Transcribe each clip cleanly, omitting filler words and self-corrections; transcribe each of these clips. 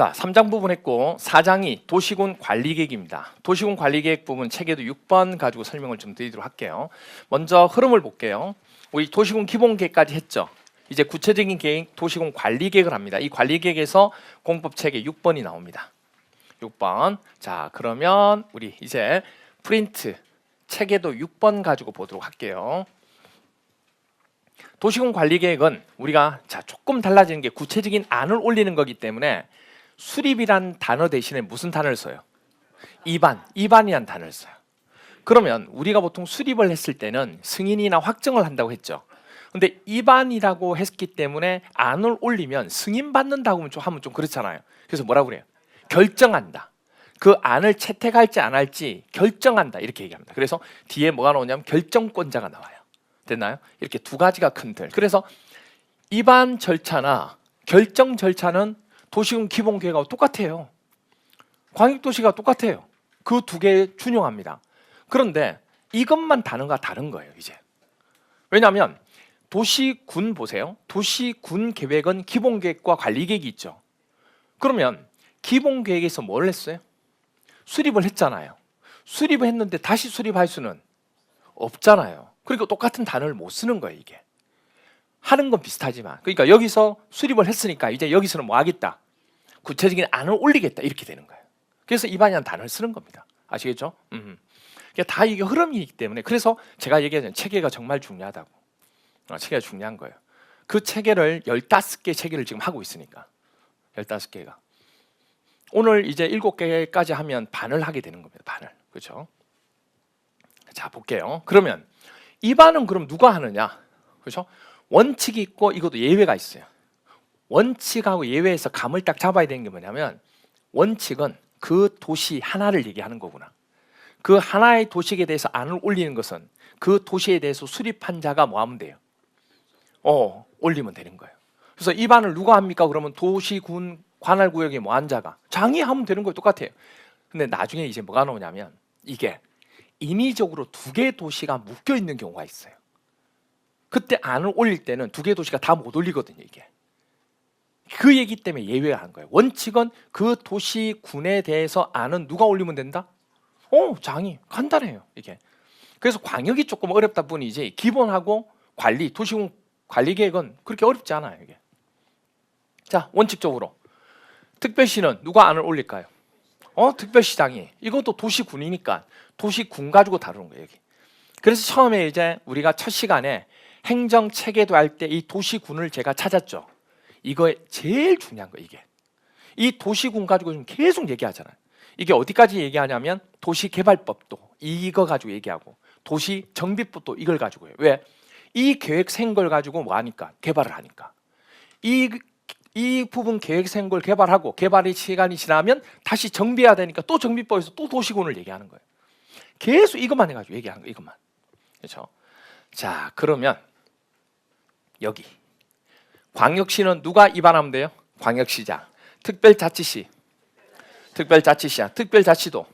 자, 3장 부분 했고 4장이 도시군 관리계획입니다. 도시군 관리계획 부분 책에도 6번 가지고 설명을 좀 드리도록 할게요. 먼저 흐름을 볼게요. 우리 도시군 기본계획까지 했죠. 이제 구체적인 계획, 도시군 관리계획을 합니다. 이 관리계획에서 공법책에 6번이 나옵니다. 6번. 자, 그러면 우리 이제 프린트 책에도 6번 가지고 보도록 할게요. 도시군 관리계획은 우리가 조금 달라지는 게 구체적인 안을 올리는 거기 때문에 수립이란 단어 대신에 무슨 단어를 써요? 입안이란 단어를 써요. 그러면 우리가 보통 수립을 했을 때는 승인이나 확정을 한다고 했죠. 근데 입안이라고 했기 때문에 안을 올리면 승인 받는다고 하면 좀 그렇잖아요. 그래서 뭐라고 그래요? 결정한다. 그 안을 채택할지 안 할지 결정한다 이렇게 얘기합니다. 그래서 뒤에 뭐가 나오냐면 결정권자가 나와요. 됐나요? 이렇게 두 가지가 큰 틀. 그래서 입안 절차나 결정 절차는 도시군 기본계획하고 똑같아요. 광역도시가 똑같아요. 그 두 개 준용합니다. 그런데 이것만 단어가 다른 거예요. 이제 왜냐하면 도시군 보세요. 도시군 계획은 기본계획과 관리계획이 있죠. 그러면 기본계획에서 뭘 했어요? 수립을 했잖아요. 수립을 했는데 다시 수립할 수는 없잖아요. 그러니까 똑같은 단어를 못 쓰는 거예요. 이게 하는 건 비슷하지만, 그러니까 여기서 수립을 했으니까 이제 여기서는 뭐 하겠다? 구체적인 안을 올리겠다 이렇게 되는 거예요. 그래서 입안이라는 단어를 쓰는 겁니다. 아시겠죠? 그러니까 다 이게 흐름이기 때문에, 그래서 제가 얘기하는 체계가 정말 중요하다고. 체계가 중요한 거예요. 그 체계를 15개 체계를 지금 하고 있으니까 15개가 오늘 이제 7개까지 하면 반을 하게 되는 겁니다. 반을. 그렇죠? 자, 볼게요. 그러면 입안은 그럼 누가 하느냐? 그렇죠? 원칙이 있고 이것도 예외가 있어요. 원칙하고 예외에서 감을 딱 잡아야 되는 게 뭐냐면, 원칙은 그 도시 하나를 얘기하는 거구나. 그 하나의 도시에 대해서 안을 올리는 것은 그 도시에 대해서 수립한 자가 뭐 하면 돼요? 올리면 되는 거예요. 그래서 입안을 누가 합니까? 그러면 도시군 관할구역에 뭐 한 자가 장이 하면 되는 거예요. 똑같아요. 근데 나중에 이제 뭐가 나오냐면, 이게 인위적으로 두 개의 도시가 묶여 있는 경우가 있어요. 그때 안을 올릴 때는 두 개의 도시가 다 못 올리거든요. 이게 그 얘기 때문에 예외를 한 거예요. 원칙은 그 도시군에 대해서 안은 누가 올리면 된다? 장이. 간단해요. 이게 그래서 광역이 조금 어렵다 뿐이지 기본하고 관리, 도시군 관리 계획은 그렇게 어렵지 않아요. 이게. 자, 원칙적으로 특별시는 누가 안을 올릴까요? 특별시장이. 이것도 도시군이니까 도시군 가지고 다루는 거예요. 여기. 그래서 처음에 이제 우리가 첫 시간에 행정 체계도 할 때 이 도시군을 제가 찾았죠. 이거에 제일 중요한 거 이게. 이 도시군 가지고 좀 계속 얘기하잖아요. 이게 어디까지 얘기하냐면 도시개발법도 이거 가지고 얘기하고 도시정비법도 이걸 가지고 해요. 왜? 이 계획 세운 걸 가지고 뭐 하니까? 개발을 하니까. 이 부분 계획 세운 걸 개발하고 개발의 시간이 지나면 다시 정비해야 되니까 또 정비법에서 또 도시군을 얘기하는 거예요. 계속 이것만 해가지고 얘기하는 거예요. 이것만. 그렇죠? 자, 그러면 여기 광역시는 누가 입안하면 돼요? 광역시장. 특별자치시, 특별자치시야. 특별자치도,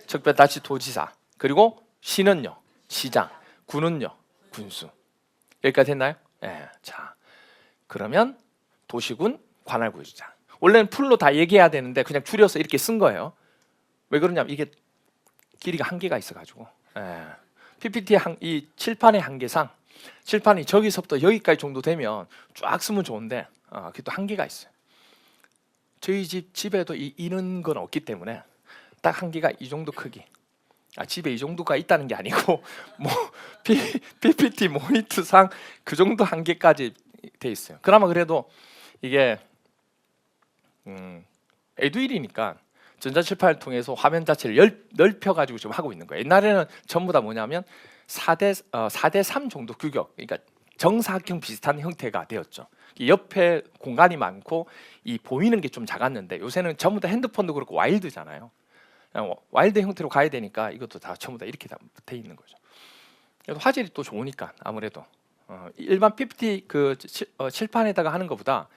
특별자치도지사. 그리고 시는요, 시장. 군은요, 군수. 여기까지 됐나요? 네. 자, 그러면 도시군 관할구역장. 원래는 풀로 다 얘기해야 되는데 그냥 줄여서 이렇게 쓴 거예요. 왜 그러냐면 이게 길이가 한계가 있어가지고. PPT 이 칠판의 한계상, 칠판이 저기서부터 여기까지 정도 되면 쫙 쓰면 좋은데 그게 또 한계가 있어요. 저희 집에도 이런 건 없기 때문에 딱 한계가 이 정도 크기. 집에 이 정도가 있다는 게 아니고 뭐 PPT 모니터상 그 정도 한계까지 돼 있어요. 그나마 그래도 이게 에듀윌이니까 전자칠판을 통해서 화면 자체를 넓혀가지고 좀 하고 있는 거예요. 옛날에는 전부 다 뭐냐면 4대3 정도 규격, 그러니까 정사각형 비슷한 형태가 되었죠. 옆에 공간이 많고 이 보이는 게 좀 작았는데 요새는 전부 다 핸드폰도 그렇고 와일드잖아요. 와일드 형태로 가야 되니까 이것도 다 전부 다 이렇게 돼 있는 거죠. 그래서 화질이 또 좋으니까 아무래도 일반 PPT 칠판에다가 하는 것보다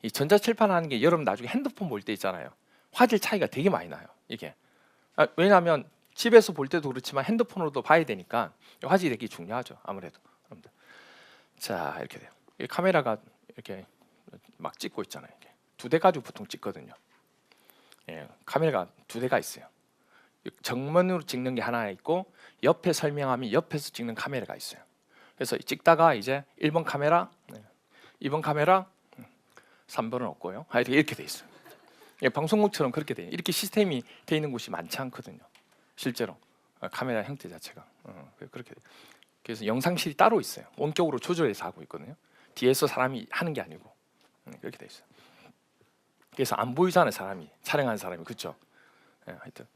이 전자칠판 하는 게 여러분 나중에 핸드폰 볼 때 있잖아요. 화질 차이가 되게 많이 나요. 이게 왜냐하면 집에서 볼 때도 그렇지만 핸드폰으로도 봐야 되니까 화질이 되게 중요하죠. 아무래도. 자, 이렇게 돼요. 이 카메라가 이렇게 막 찍고 있잖아요. 이렇게. 2대 가지고 보통 찍거든요. 예, 카메라가 2대가 있어요. 정면으로 찍는 게 하나 있고 옆에 설명하면 옆에서 찍는 카메라가 있어요. 그래서 찍다가 이제 1번 카메라, 2번 카메라, 3번은 없고요. 이렇게 돼 있어요. 예, 방송국처럼 그렇게 돼요. 이렇게 시스템이 돼 있는 곳이 많지 않거든요. 실제로 카메라 형태 자체가 그렇게 돼요. 그래서 영상실이 따로 있어요. 원격으로 조절해서 하고 있거든요. 뒤에서 사람이 하는 게 아니고 그렇게 돼 있어요. 그래서 안 보이잖아요, 사람이 촬영하는 사람이. 그렇죠? 예, 하여튼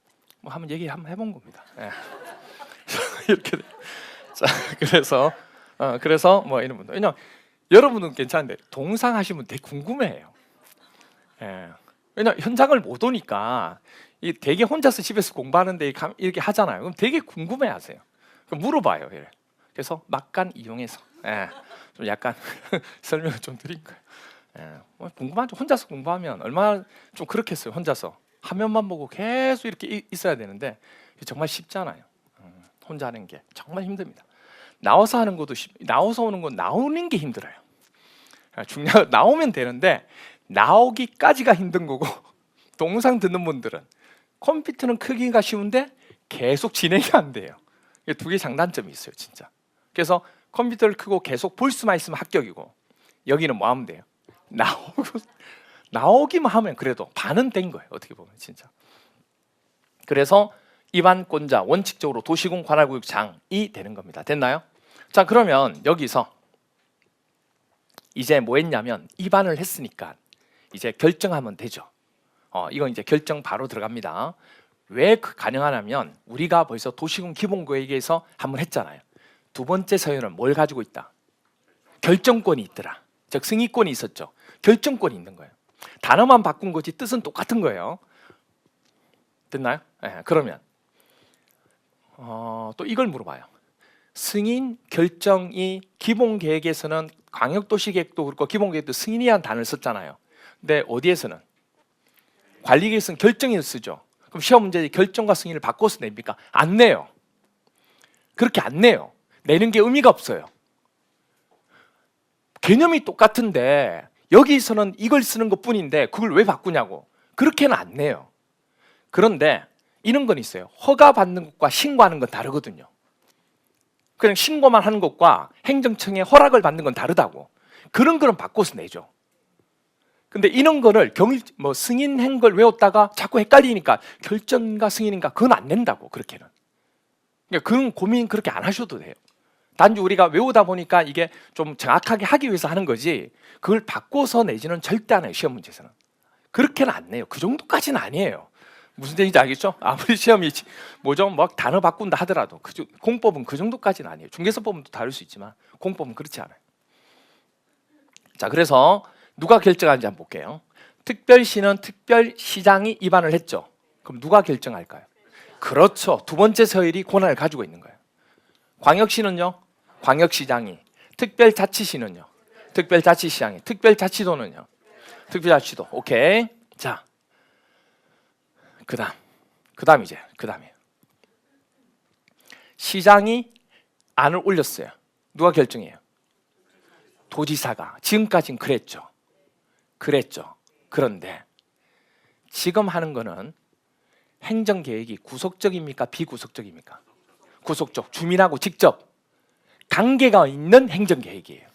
뭐 한번 얘기 한번 해본 겁니다. 예. 이렇게 돼. 자, 그래서 뭐 이런 분들, 왜냐 여러분은 괜찮은데 동상 하시면 되게 궁금해해요. 예. 왜냐 현장을 못 오니까 이 되게 혼자서 집에서 공부하는데 이렇게 하잖아요. 그럼 되게 궁금해하세요. 그럼 물어봐요. 예. 그래서 막간 이용해서 좀 약간 설명을 좀 드린 거예요. 뭐 궁금하죠. 혼자서 공부하면 얼마나 좀 그렇겠어요. 혼자서 화면만 보고 계속 이렇게 있어야 되는데 정말 쉽잖아요. 혼자 하는 게 정말 힘듭니다. 나와서 하는 것도 나와서 오는 건 나오는 게 힘들어요. 중요한 나오면 되는데 나오기까지가 힘든 거고 동영상 듣는 분들은 컴퓨터는 크기가 쉬운데 계속 진행이 안 돼요. 이게 2개 장단점이 있어요, 진짜. 그래서 컴퓨터를 크고 계속 볼 수만 있으면 합격이고 여기는 뭐 하면 돼요? 나오기만 하면 그래도 반은 된 거예요. 어떻게 보면 진짜. 그래서 입안권자 원칙적으로 도시군 관할구역장이 되는 겁니다. 됐나요? 자, 그러면 여기서 이제 뭐 했냐면 입안을 했으니까 이제 결정하면 되죠. 이건 이제 결정 바로 들어갑니다. 왜 가능하냐면 우리가 벌써 도시군 기본구역에서 한번 했잖아요. 2번째 서열은 뭘 가지고 있다? 결정권이 있더라. 즉 승인권이 있었죠. 결정권이 있는 거예요. 단어만 바꾼 거지 뜻은 똑같은 거예요. 됐나요? 네, 그러면 또 이걸 물어봐요. 승인 결정이 기본계획에서는 광역도시계획도 그렇고 기본계획도 승인이라는 단어를 썼잖아요. 근데 어디에서는 관리계획에서는 결정을 쓰죠. 그럼 시험 문제 결정과 승인을 바꿔서 냅니까? 안 내요. 그렇게 안 내요. 내는 게 의미가 없어요. 개념이 똑같은데 여기서는 이걸 쓰는 것뿐인데 그걸 왜 바꾸냐고. 그렇게는 안 내요. 그런데 이런 건 있어요. 허가받는 것과 신고하는 건 다르거든요. 그냥 신고만 하는 것과 행정청의 허락을 받는 건 다르다고. 그런 거는 바꿔서 내죠. 근데 이런 거를 승인한 걸 외웠다가 자꾸 헷갈리니까 결정인가 승인인가 그건 안 낸다고. 그렇게는. 그러니까 그런 고민 그렇게 안 하셔도 돼요. 단지 우리가 외우다 보니까 이게 좀 정확하게 하기 위해서 하는 거지 그걸 바꿔서 내지는 절대 안 해요. 시험 문제에서는. 그렇게는 안 내요. 그 정도까지는 아니에요. 무슨 얘기인지 알겠죠? 아무리 시험이 막 단어 바꾼다 하더라도 공법은 그 정도까지는 아니에요. 중개사법은 또 다를 수 있지만 공법은 그렇지 않아요. 자, 그래서 누가 결정하는지 한번 볼게요. 특별시는 특별시장이 입안을 했죠. 그럼 누가 결정할까요? 그렇죠. 2번째 서열이 권한을 가지고 있는 거예요. 광역시는요? 광역시장이. 특별자치시는요? 특별자치시장이. 특별자치도는요? 특별자치도. 오케이. 자, 그다음이에요. 시장이 안을 올렸어요. 누가 결정해요? 도지사가. 지금까지는 그랬죠. 그런데 지금 하는 거는 행정계획이 구속적입니까? 비구속적입니까? 구속적. 주민하고 직접 관계가 있는 행정계획이에요.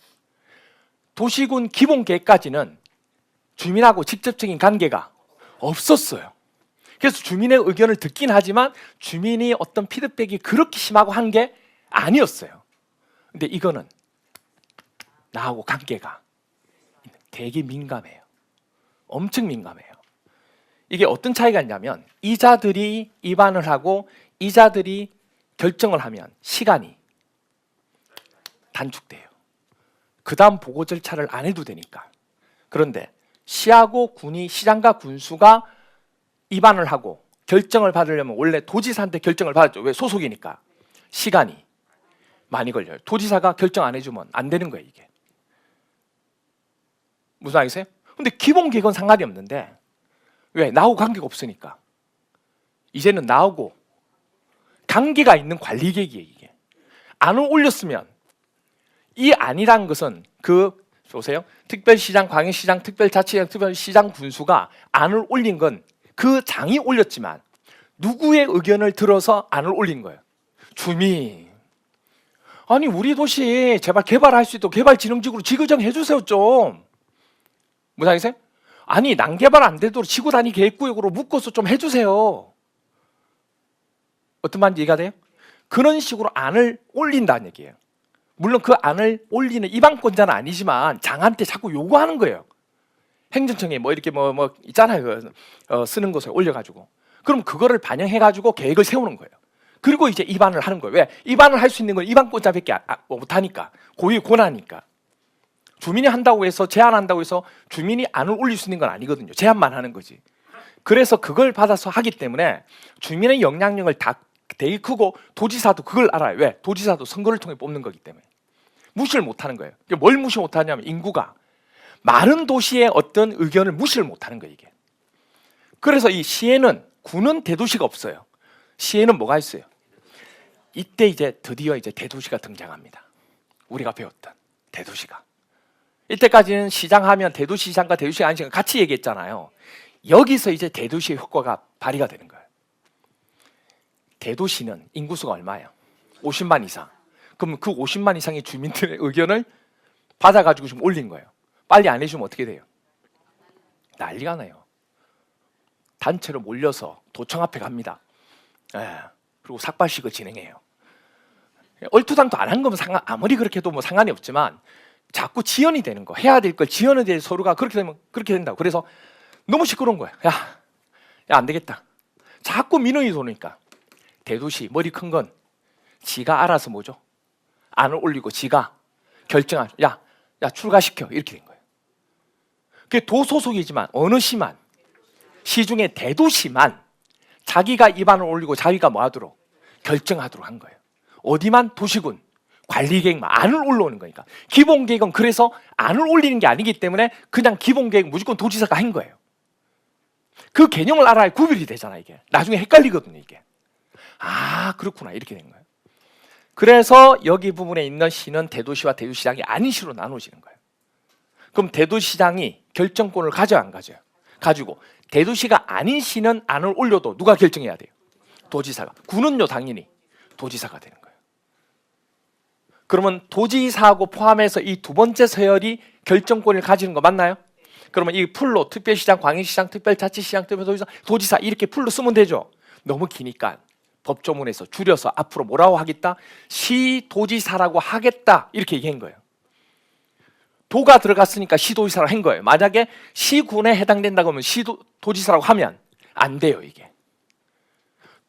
도시군 기본계획까지는 주민하고 직접적인 관계가 없었어요. 그래서 주민의 의견을 듣긴 하지만 주민이 어떤 피드백이 그렇게 심하고 한 게 아니었어요. 근데 이거는 나하고 관계가 되게 민감해요. 엄청 민감해요. 이게 어떤 차이가 있냐면 이자들이 입안을 하고 이자들이 결정을 하면 시간이 단축돼요. 그 다음 보고 절차를 안 해도 되니까. 그런데 시하고 군이, 시장과 군수가 입안을 하고 결정을 받으려면 원래 도지사한테 결정을 받았죠. 왜? 소속이니까. 시간이 많이 걸려요. 도지사가 결정 안 해주면 안 되는 거예요, 이게. 무슨 알겠어요? 근데 기본 계획은 상관이 없는데 왜? 나하고 관계가 없으니까. 이제는 나하고 관계가 있는 관리 계획이에요, 이게. 안을 올렸으면 이 안이라는 것은 보세요. 특별시장, 광역시장, 특별자치장, 특별시장 군수가 안을 올린 건 그 장이 올렸지만 누구의 의견을 들어서 안을 올린 거예요? 주민. 아니 우리 도시 제발 개발할 수 있도록 개발진흥지구로 지구정 해주세요 좀. 무슨 말이세요? 아니 난개발 안 되도록 지구 단위 계획구역으로 묶어서 좀 해주세요. 어떤 말인지 이해가 돼요? 그런 식으로 안을 올린다는 얘기예요. 물론 그 안을 올리는 입안권자는 아니지만 장한테 자꾸 요구하는 거예요. 행정청에 뭐 이렇게 뭐 있잖아요. 쓰는 곳에 올려가지고. 그럼 그거를 반영해가지고 계획을 세우는 거예요. 그리고 이제 입안을 하는 거예요. 왜? 입안을 할 수 있는 건 입안권자밖에 못하니까. 고유의 권하니까. 주민이 한다고 해서 제안한다고 해서 주민이 안을 올릴 수 있는 건 아니거든요. 제안만 하는 거지. 그래서 그걸 받아서 하기 때문에 주민의 영향력을 다 되게 크고 도지사도 그걸 알아요. 왜? 도지사도 선거를 통해 뽑는 거기 때문에. 무시를 못하는 거예요. 뭘 무시 못하냐면 인구가 많은 도시의 어떤 의견을 무시를 못하는 거예요. 이게. 그래서 이 시에는 구는 대도시가 없어요. 시에는 뭐가 있어요? 이때 이제 드디어 이제 대도시가 등장합니다. 우리가 배웠던 대도시가. 이때까지는 시장하면 대도시장과 대도시 아니시장 같이 얘기했잖아요. 여기서 이제 대도시의 효과가 발휘가 되는 거예요. 대도시는 인구수가 얼마예요? 50만 이상. 그럼 그 50만 이상의 주민들의 의견을 받아가지고 좀 올린 거예요. 빨리 안 해주면 어떻게 돼요? 난리가 나요. 단체로 몰려서 도청 앞에 갑니다. 그리고 삭발식을 진행해요. 얼토당토 안 한 거면 아무리 그렇게 해도 뭐 상관이 없지만 자꾸 지연이 되는 거, 해야 될 걸 지연에 대해 서로가 그렇게 되면 그렇게 된다고. 그래서 너무 시끄러운 거야. 야, 안 되겠다. 자꾸 민원이 도니까 대도시 머리 큰 건 지가 알아서 뭐죠? 안을 올리고 지가 결정한 야 출가시켜 이렇게 된 거예요. 그게 도소속이지만 어느 시만 시중에 대도시만 자기가 입안을 올리고 자기가 뭐 하도록 결정하도록 한 거예요. 어디만 도시군 관리계획만 안을 올라오는 거니까. 기본계획은 그래서 안을 올리는 게 아니기 때문에 그냥 기본계획 무조건 도지사가 한 거예요. 그 개념을 알아야 구별이 되잖아 이게. 나중에 헷갈리거든요 이게. 아 그렇구나 이렇게 된 거예요. 그래서 여기 부분에 있는 시는 대도시와 대도시장이 아닌 시로 나눠지는 거예요. 그럼 대도시장이 결정권을 가져요 안 가져요? 가지고 대도시가 아닌 시는 안을 올려도 누가 결정해야 돼요? 도지사가. 구는요 당연히 도지사가 되는 거예요. 그러면 도지사하고 포함해서 이 두 번째 서열이 결정권을 가지는 거 맞나요? 그러면 이 풀로 특별시장, 광역시장, 특별자치시장, 도지사 이렇게 풀로 쓰면 되죠. 너무 기니까 법조문에서 줄여서 앞으로 뭐라고 하겠다? 시도지사라고 하겠다 이렇게 얘기한 거예요. 도가 들어갔으니까 시도지사라고 한 거예요. 만약에 시군에 해당된다고 하면 시도지사라고 하면 안 돼요 이게.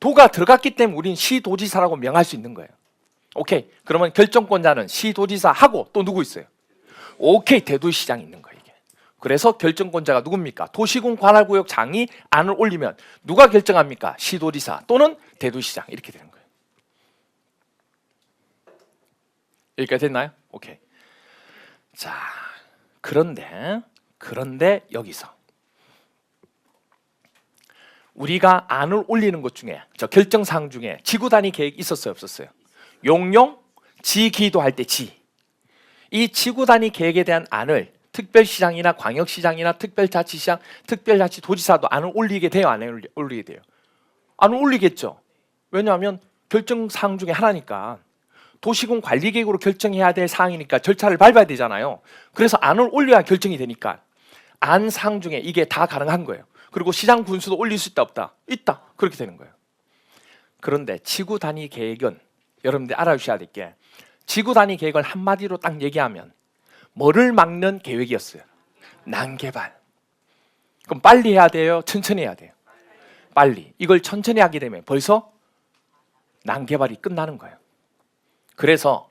도가 들어갔기 때문에 우린 시도지사라고 명할 수 있는 거예요. 오케이. 그러면 결정권자는 시도지사하고 또 누구 있어요? 오케이. 대도시장이 있는 거예요 이게. 그래서 결정권자가 누굽니까? 도시군 관할구역장이 안을 올리면 누가 결정합니까? 시도지사 또는 대도시장 이렇게 되는 거예요. 여기까지 됐나요? 오케이. 자, 그런데 여기서 우리가 안을 올리는 것 중에 저 결정사항 중에 지구 단위 계획 있었어요, 없었어요? 용용, 지기도 할 때 지. 이 지구 단위 계획에 대한 안을 특별시장이나 광역시장이나 특별자치시장, 특별자치도지사도 안을 올리게 돼요, 안 올리게 돼요? 안을 올리겠죠. 왜냐하면 결정사항 중에 하나니까. 도시군 관리계획으로 결정해야 될 사항이니까 절차를 밟아야 되잖아요. 그래서 안을 올려야 결정이 되니까 안 사항 중에 이게 다 가능한 거예요. 그리고 시장 군수도 올릴 수 있다 없다? 있다. 그렇게 되는 거예요. 그런데 지구 단위 계획은 여러분들 알아주셔야 될 게 지구 단위 계획을 한마디로 딱 얘기하면 뭐를 막는 계획이었어요? 난개발. 그럼 빨리 해야 돼요? 천천히 해야 돼요? 빨리. 이걸 천천히 하게 되면 벌써 난개발이 끝나는 거예요. 그래서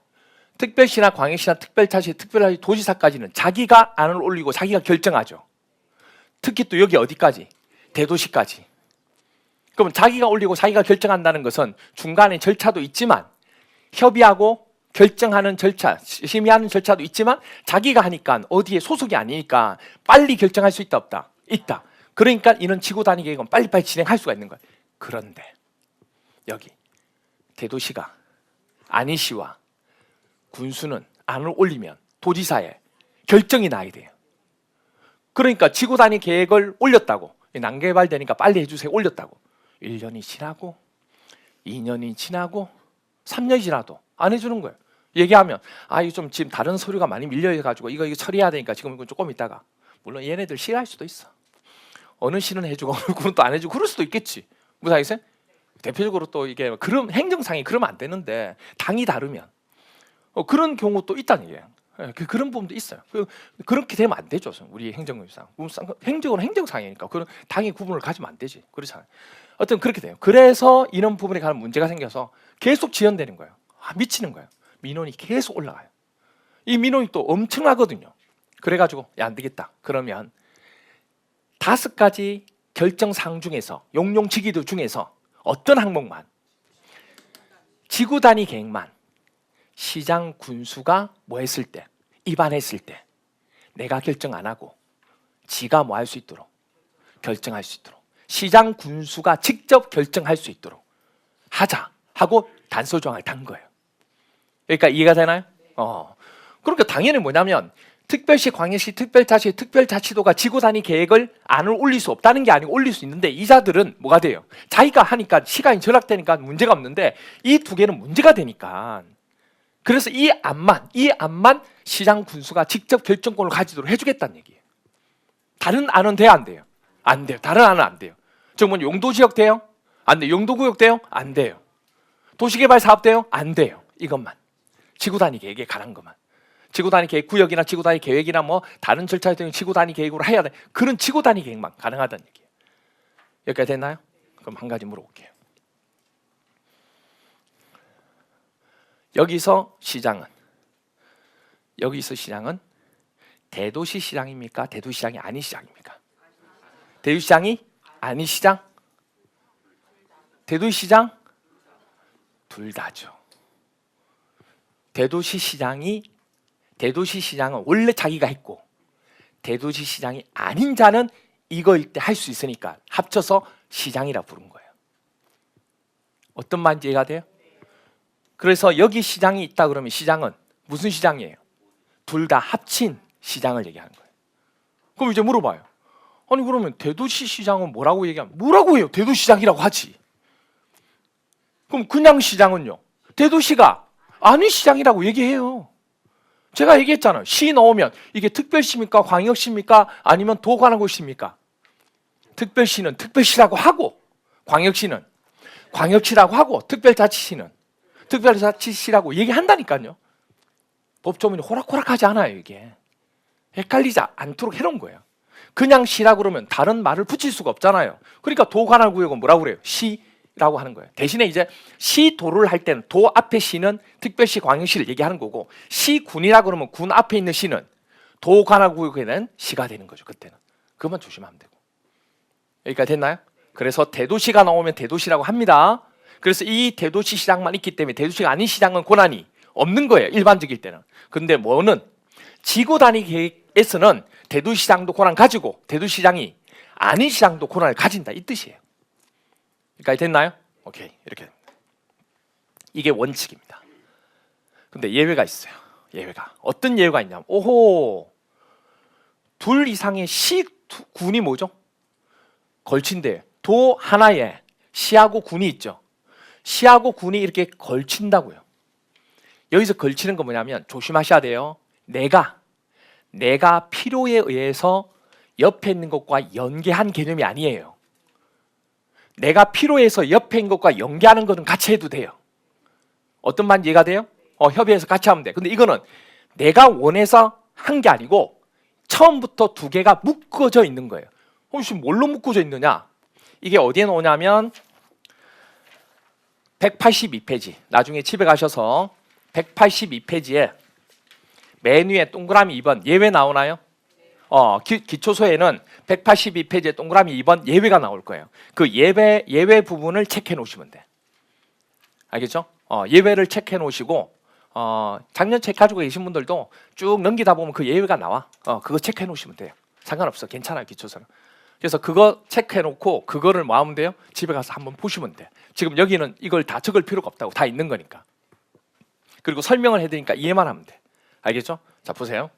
특별시나 광역시나 특별자치, 특별자치 도지사까지는 자기가 안을 올리고 자기가 결정하죠. 특히 또 여기 어디까지? 대도시까지. 그럼 자기가 올리고 자기가 결정한다는 것은 중간에 절차도 있지만 협의하고 결정하는 절차, 심의하는 절차도 있지만 자기가 하니까 어디에 소속이 아니니까 빨리 결정할 수 있다 없다? 있다. 그러니까 이런 지구 단위 계획은 빨리빨리 진행할 수가 있는 거예요. 그런데 여기 대도시가 안희시와 군수는 안을 올리면 도지사에 결정이 나야 돼요. 그러니까 지구 단위 계획을 올렸다고 난개발되니까 빨리 해주세요. 올렸다고. 1년이 지나고 2년이 지나고 3년이 지나도 안 해주는 거예요. 얘기하면 이거 좀 지금 다른 서류가 많이 밀려가지고 이거 처리해야 되니까 지금 이거 조금 있다가. 물론 얘네들 싫어할 수도 있어. 어느 시는 해주고 어느 구는 또 안 해주고 그럴 수도 있겠지. 무슨 알겠어요? 대표적으로 또 이게 그럼 행정상이 그러면 안 되는데 당이 다르면 그런 경우도 있다는 얘기예요. 그런 부분도 있어요. 그렇게 되면 안 되죠. 우리 행정법상 행정은 행정상이니까 그런 당의 구분을 가지면 안 되지. 그렇잖아요. 어떤 그렇게 돼요. 그래서 이런 부분에 관한 문제가 생겨서 계속 지연되는 거예요. 미치는 거예요. 민원이 계속 올라가요. 이 민원이 또 엄청나거든요. 그래가지고 안 되겠다. 그러면 5가지 결정사항 중에서 용용지기도 중에서 어떤 항목만 지구 단위 계획만 시장 군수가 뭐 했을 때 입안했을 때 내가 결정 안 하고 지가 뭐 할 수 있도록 결정할 수 있도록 시장 군수가 직접 결정할 수 있도록 하자 하고 단서 조항을 단 거예요. 그러니까 이해가 되나요? 그러니까 당연히 뭐냐면 특별시, 광역시, 특별자치, 특별자치도가 지구 단위 계획을 안을 올릴 수 없다는 게 아니고 올릴 수 있는데 이자들은 뭐가 돼요? 자기가 하니까 시간이 절약되니까 문제가 없는데 이 2개는 문제가 되니까 그래서 이 안만 시장 군수가 직접 결정권을 가지도록 해주겠다는 얘기예요. 다른 안은 돼요, 안 돼요? 안 돼요. 다른 안은 안 돼요. 뭐 용도지역 돼요? 안 돼요. 용도구역 돼요? 안 돼요. 도시개발 사업 돼요? 안 돼요. 이것만 지구 단위 계획에 관한 것만. 지구 단위 계획 구역이나 지구 단위 계획이나 뭐 다른 절차에 따른 지구 단위 계획으로 해야 돼. 그런 지구 단위 계획만 가능하다는 얘기예요. 여기까지 됐나요? 그럼 한 가지 물어볼게요. 여기서 시장은 대도시 시장입니까? 대도시 시장이 아닌 시장입니까? 대도시 시장이 아닌 시장? 대도시 시장? 둘 다죠. 대도시 시장은 원래 자기가 했고 대도시 시장이 아닌 자는 이거일 때 할 수 있으니까 합쳐서 시장이라 부른 거예요. 어떤 말인지 이해가 돼요? 그래서 여기 시장이 있다 그러면 시장은 무슨 시장이에요? 둘 다 합친 시장을 얘기하는 거예요. 그럼 이제 물어봐요. 아니 그러면 대도시 시장은 뭐라고 얘기하면 뭐라고 해요? 대도시 시장이라고 하지. 그럼 그냥 시장은요? 대도시가 아닌 시장이라고 얘기해요. 제가 얘기했잖아요. 시 넣으면 이게 특별시입니까? 광역시입니까? 아니면 도관할곳입니까? 특별시는 특별시라고 하고 광역시는 광역시라고 하고 특별자치시는 특별자치시라고 얘기한다니까요. 법조문이 호락호락하지 않아요. 이게 헷갈리지 않도록 해놓은 거예요. 그냥 시라고 그러면 다른 말을 붙일 수가 없잖아요. 그러니까 도관할구역은 뭐라고 그래요? 시라고 하는 거예요. 대신에 이제 시도를 할 때는 도 앞에 시는 특별시, 광역시를 얘기하는 거고 시군이라고 그러면 군 앞에 있는 시는 도관할구역에는 시가 되는 거죠. 그때는 그것만 조심하면 되고. 여기까지 됐나요? 그래서 대도시가 나오면 대도시라고 합니다. 그래서 이 대도시 시장만 있기 때문에 대도시가 아닌 시장은 권한이 없는 거예요. 일반적일 때는. 근데 뭐는 지구 단위 계획에서는 대도시 시장도 권한 가지고 대도시 시장이 아닌 시장도 권한을 가진다 이 뜻이에요. 여기까지 됐나요? 오케이. 이렇게 됩니다. 이게 원칙입니다. 근데 예외가 있어요. 예외가. 어떤 예외가 있냐면 둘 이상의 시군이 뭐죠? 걸친대요. 도 하나에 시하고 군이 있죠. 시하고 군이 이렇게 걸친다고요. 여기서 걸치는 건 뭐냐면 조심하셔야 돼요. 내가 필요에 의해서 옆에 있는 것과 연계한 개념이 아니에요. 내가 필요해서 옆에 있는 것과 연계하는 것은 같이 해도 돼요. 어떤 말인지 이해가 돼요? 협의해서 같이 하면 돼. 근데 이거는 내가 원해서 한 게 아니고 처음부터 2개가 묶어져 있는 거예요. 지금 뭘로 묶어져 있느냐? 이게 어디에 나오냐면 182페이지. 나중에 집에 가셔서 182페이지에 맨 위에 동그라미 2번 예외 나오나요? 기초서에는 182페이지에 동그라미 2번 예외가 나올 거예요. 그 예외 부분을 체크해 놓으시면 돼. 알겠죠? 예외를 체크해 놓으시고 작년 책 가지고 계신 분들도 쭉 넘기다 보면 그 예외가 나와. 그거 체크해 놓으시면 돼요. 상관없어. 괜찮아요. 기초서는. 그래서 그거 체크해 놓고 그거를 뭐 하면 돼요? 집에 가서 한번 보시면 돼. 지금 여기는 이걸 다 적을 필요가 없다고. 다 있는 거니까. 그리고 설명을 해드리니까 이해만 하면 돼. 알겠죠? 자 보세요.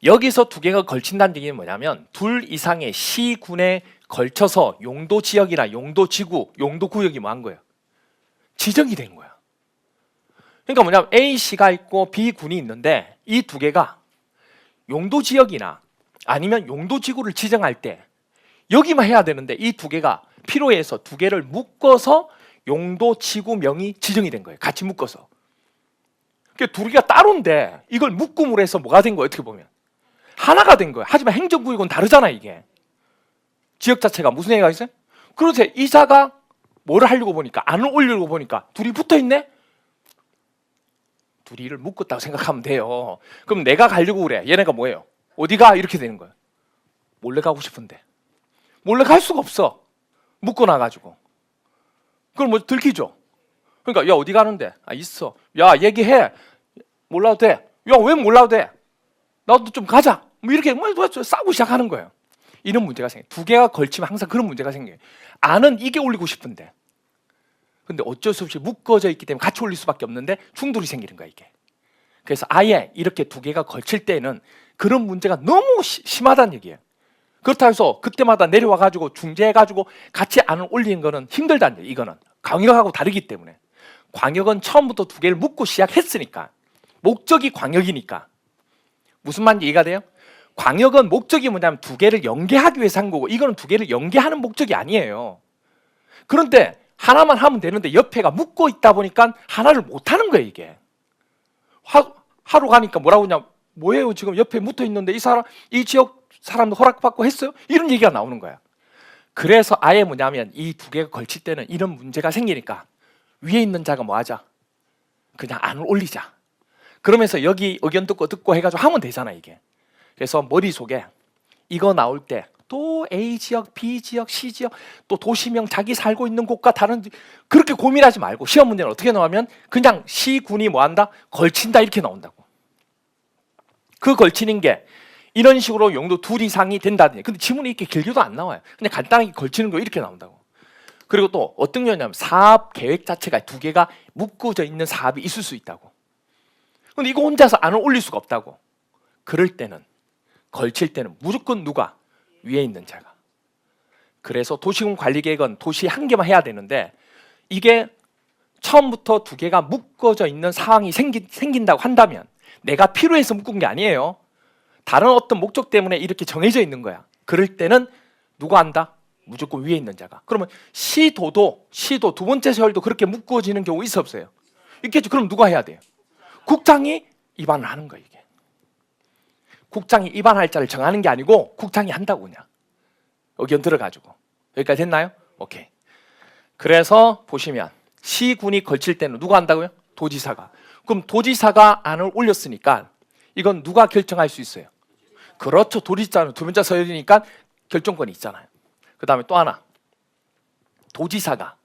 여기서 두 개가 걸친다는 얘기는 뭐냐면 둘 이상의 시군에 걸쳐서 용도 지역이나 용도 지구, 용도 구역이 뭐 한 거예요? 지정이 된 거야. 그러니까 뭐냐면 A시가 있고 B군이 있는데 이 두 개가 용도 지역이나 아니면 용도 지구를 지정할 때 여기만 해야 되는데 이 두 개가 필요해서 두 개를 묶어서 용도 지구명이 지정이 된 거예요. 같이 묶어서. 그러니까 두 개가 따로인데 이걸 묶음으로 해서 뭐가 된 거예요? 어떻게 보면 하나가 된 거예요. 하지만 행정구역은 다르잖아. 이게 지역 자체가 무슨 얘기가 있어요? 그런데 이사가 뭐를 하려고 보니까 안을 올리려고 보니까 둘이 붙어있네? 둘이를 묶었다고 생각하면 돼요. 그럼 내가 가려고 그래. 얘네가 뭐예요? 어디가? 이렇게 되는 거예요. 몰래 가고 싶은데 몰래 갈 수가 없어. 묶어놔가지고. 그럼 뭐 들키죠. 그러니까 야 어디 가는데? 아 있어. 야 얘기해. 몰라도 돼. 야 왜 몰라도 돼? 나도 좀 가자. 뭐 이렇게 뭐 싸우고 시작하는 거예요. 이런 문제가 생겨요. 두 개가 걸치면 항상 그런 문제가 생겨요. 안은 이게 올리고 싶은데 근데 어쩔 수 없이 묶어져 있기 때문에 같이 올릴 수밖에 없는데 충돌이 생기는 거야 이게. 그래서 아예 이렇게 두 개가 걸칠 때는 그런 문제가 너무 심하다는 얘기예요. 그렇다 해서 그때마다 내려와가지고 중재해가지고 같이 안을 올리는 거는 힘들다는 얘기예요. 이거는 광역하고 다르기 때문에. 광역은 처음부터 두 개를 묶고 시작했으니까 목적이 광역이니까. 무슨 말인지 이해가 돼요? 광역은 목적이 뭐냐면 두 개를 연계하기 위해서 한 거고 이거는 두 개를 연계하는 목적이 아니에요. 그런데 하나만 하면 되는데 옆에가 묶고 있다 보니까 하나를 못 하는 거예요 이게. 하러 가니까 뭐라고 하냐, 뭐예요 지금 옆에 붙어 있는데 이 사람 이 지역 사람도 허락받고 했어요? 이런 얘기가 나오는 거야. 그래서 아예 뭐냐면 이 두 개가 걸칠 때는 이런 문제가 생기니까 위에 있는 자가 뭐 하자? 그냥 안을 올리자. 그러면서 여기 의견 듣고 해가지고 하면 되잖아 이게. 그래서 머릿속에 이거 나올 때 또 A 지역, B 지역, C 지역, 또 도시명 자기 살고 있는 곳과 다른 그렇게 고민하지 말고 시험 문제는 어떻게 나오면 그냥 시군이 뭐 한다? 걸친다 이렇게 나온다고. 그 걸치는 게 이런 식으로 용도 둘 이상이 된다든지. 근데 지문이 이렇게 길게도 안 나와요. 그냥 간단하게 걸치는 거 이렇게 나온다고. 그리고 또 어떤 경우냐면 사업 계획 자체가 두 개가 묶어져 있는 사업이 있을 수 있다고. 근데 이거 혼자서 안을 올릴 수가 없다고. 그럴 때는 걸칠 때는 무조건 누가? 위에 있는 자가. 그래서 도시군 관리계획은 도시 한 개만 해야 되는데 이게 처음부터 두 개가 묶어져 있는 상황이 생긴다고 한다면 내가 필요해서 묶은 게 아니에요. 다른 어떤 목적 때문에 이렇게 정해져 있는 거야. 그럴 때는 누가 한다? 무조건 위에 있는 자가. 그러면 시도 두 번째 서열도 그렇게 묶어지는 경우 있어 없어요? 있겠죠. 그럼 누가 해야 돼요? 국장이 입안을 하는 거예요. 이게. 국장이 입안할 자를 정하는 게 아니고 국장이 한다고 그냥. 의견 들어가지고. 여기까지 됐나요? 오케이. 그래서 보시면 시군이 걸칠 때는 누가 한다고요? 도지사가. 그럼 도지사가 안을 올렸으니까 이건 누가 결정할 수 있어요? 그렇죠. 도지사는 두 번째 서열이니까 결정권이 있잖아요. 그 다음에 또 하나. 도지사가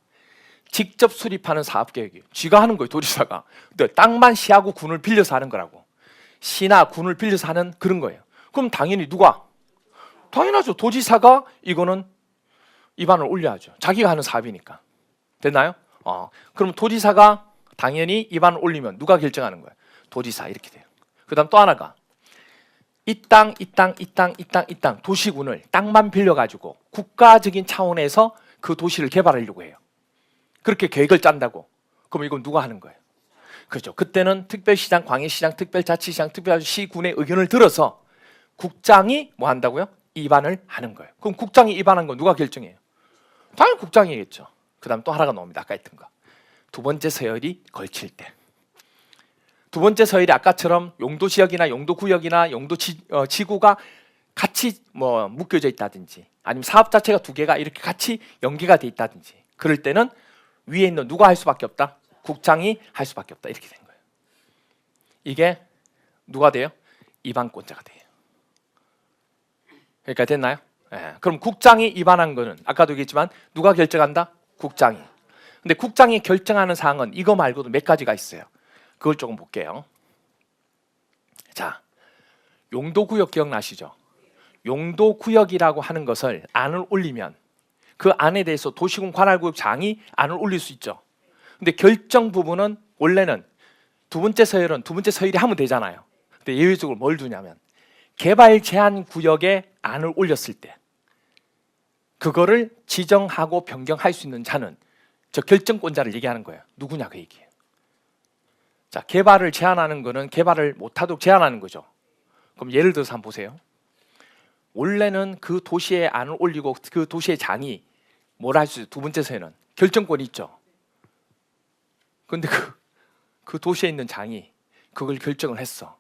직접 수립하는 사업계획이에요. 쥐가 하는 거예요. 도지사가. 근데 땅만 시하고 군을 빌려서 하는 거라고. 시나 군을 빌려서 하는 그런 거예요. 그럼 당연히 누가? 당연하죠. 도지사가 이거는 입안을 올려야죠. 자기가 하는 사업이니까. 됐나요? 그럼 도지사가 당연히 입안을 올리면 누가 결정하는 거예요? 도지사 이렇게 돼요. 그 다음 또 하나가 이 땅 도시군을 땅만 빌려가지고 국가적인 차원에서 그 도시를 개발하려고 해요. 그렇게 계획을 짠다고. 그럼 이건 누가 하는 거예요? 그렇죠. 그때는 특별시장, 광역시장, 특별자치시장, 특별시군의 의견을 들어서 국장이 뭐 한다고요? 입안을 하는 거예요. 그럼 국장이 입안한 건 누가 결정해요? 당연히 국장이겠죠. 그 다음 또 하나가 나옵니다. 아까 했던 거. 두 번째 서열이 걸칠 때. 두 번째 서열이 아까처럼 용도지역이나 용도구역이나 용도지구가 같이 뭐 묶여져 있다든지 아니면 사업 자체가 두 개가 이렇게 같이 연계가 돼 있다든지 그럴 때는 위에 있는 누가 할 수밖에 없다? 국장이 할 수밖에 없다. 이렇게 된 거예요. 이게 누가 돼요? 입안권자가 돼요. 그러니까 됐나요? 네. 그럼 국장이 입안한 거는 아까도 얘기했지만 누가 결정한다? 국장이. 근데 국장이 결정하는 사항은 이거 말고도 몇 가지가 있어요. 그걸 조금 볼게요. 자, 용도구역 기억나시죠? 용도구역이라고 하는 것을 안을 올리면 그 안에 대해서 도시군 관할구역장이 안을 올릴 수 있죠. 근데 결정 부분은 원래는 두 번째 서열은 두 번째 서열이 하면 되잖아요. 근데 예외적으로 뭘 두냐면 개발 제한 구역에 안을 올렸을 때 그거를 지정하고 변경할 수 있는 자는 저 결정권자를 얘기하는 거예요. 누구냐 그 얘기예요. 자, 개발을 제한하는 거는 개발을 못하도록 제한하는 거죠. 그럼 예를 들어서 한번 보세요. 원래는 그 도시에 안을 올리고 그 도시의 장이 뭘 할 수 있어요? 두 번째 서에는 결정권이 있죠. 근데 그 도시에 있는 장이 그걸 결정을 했어.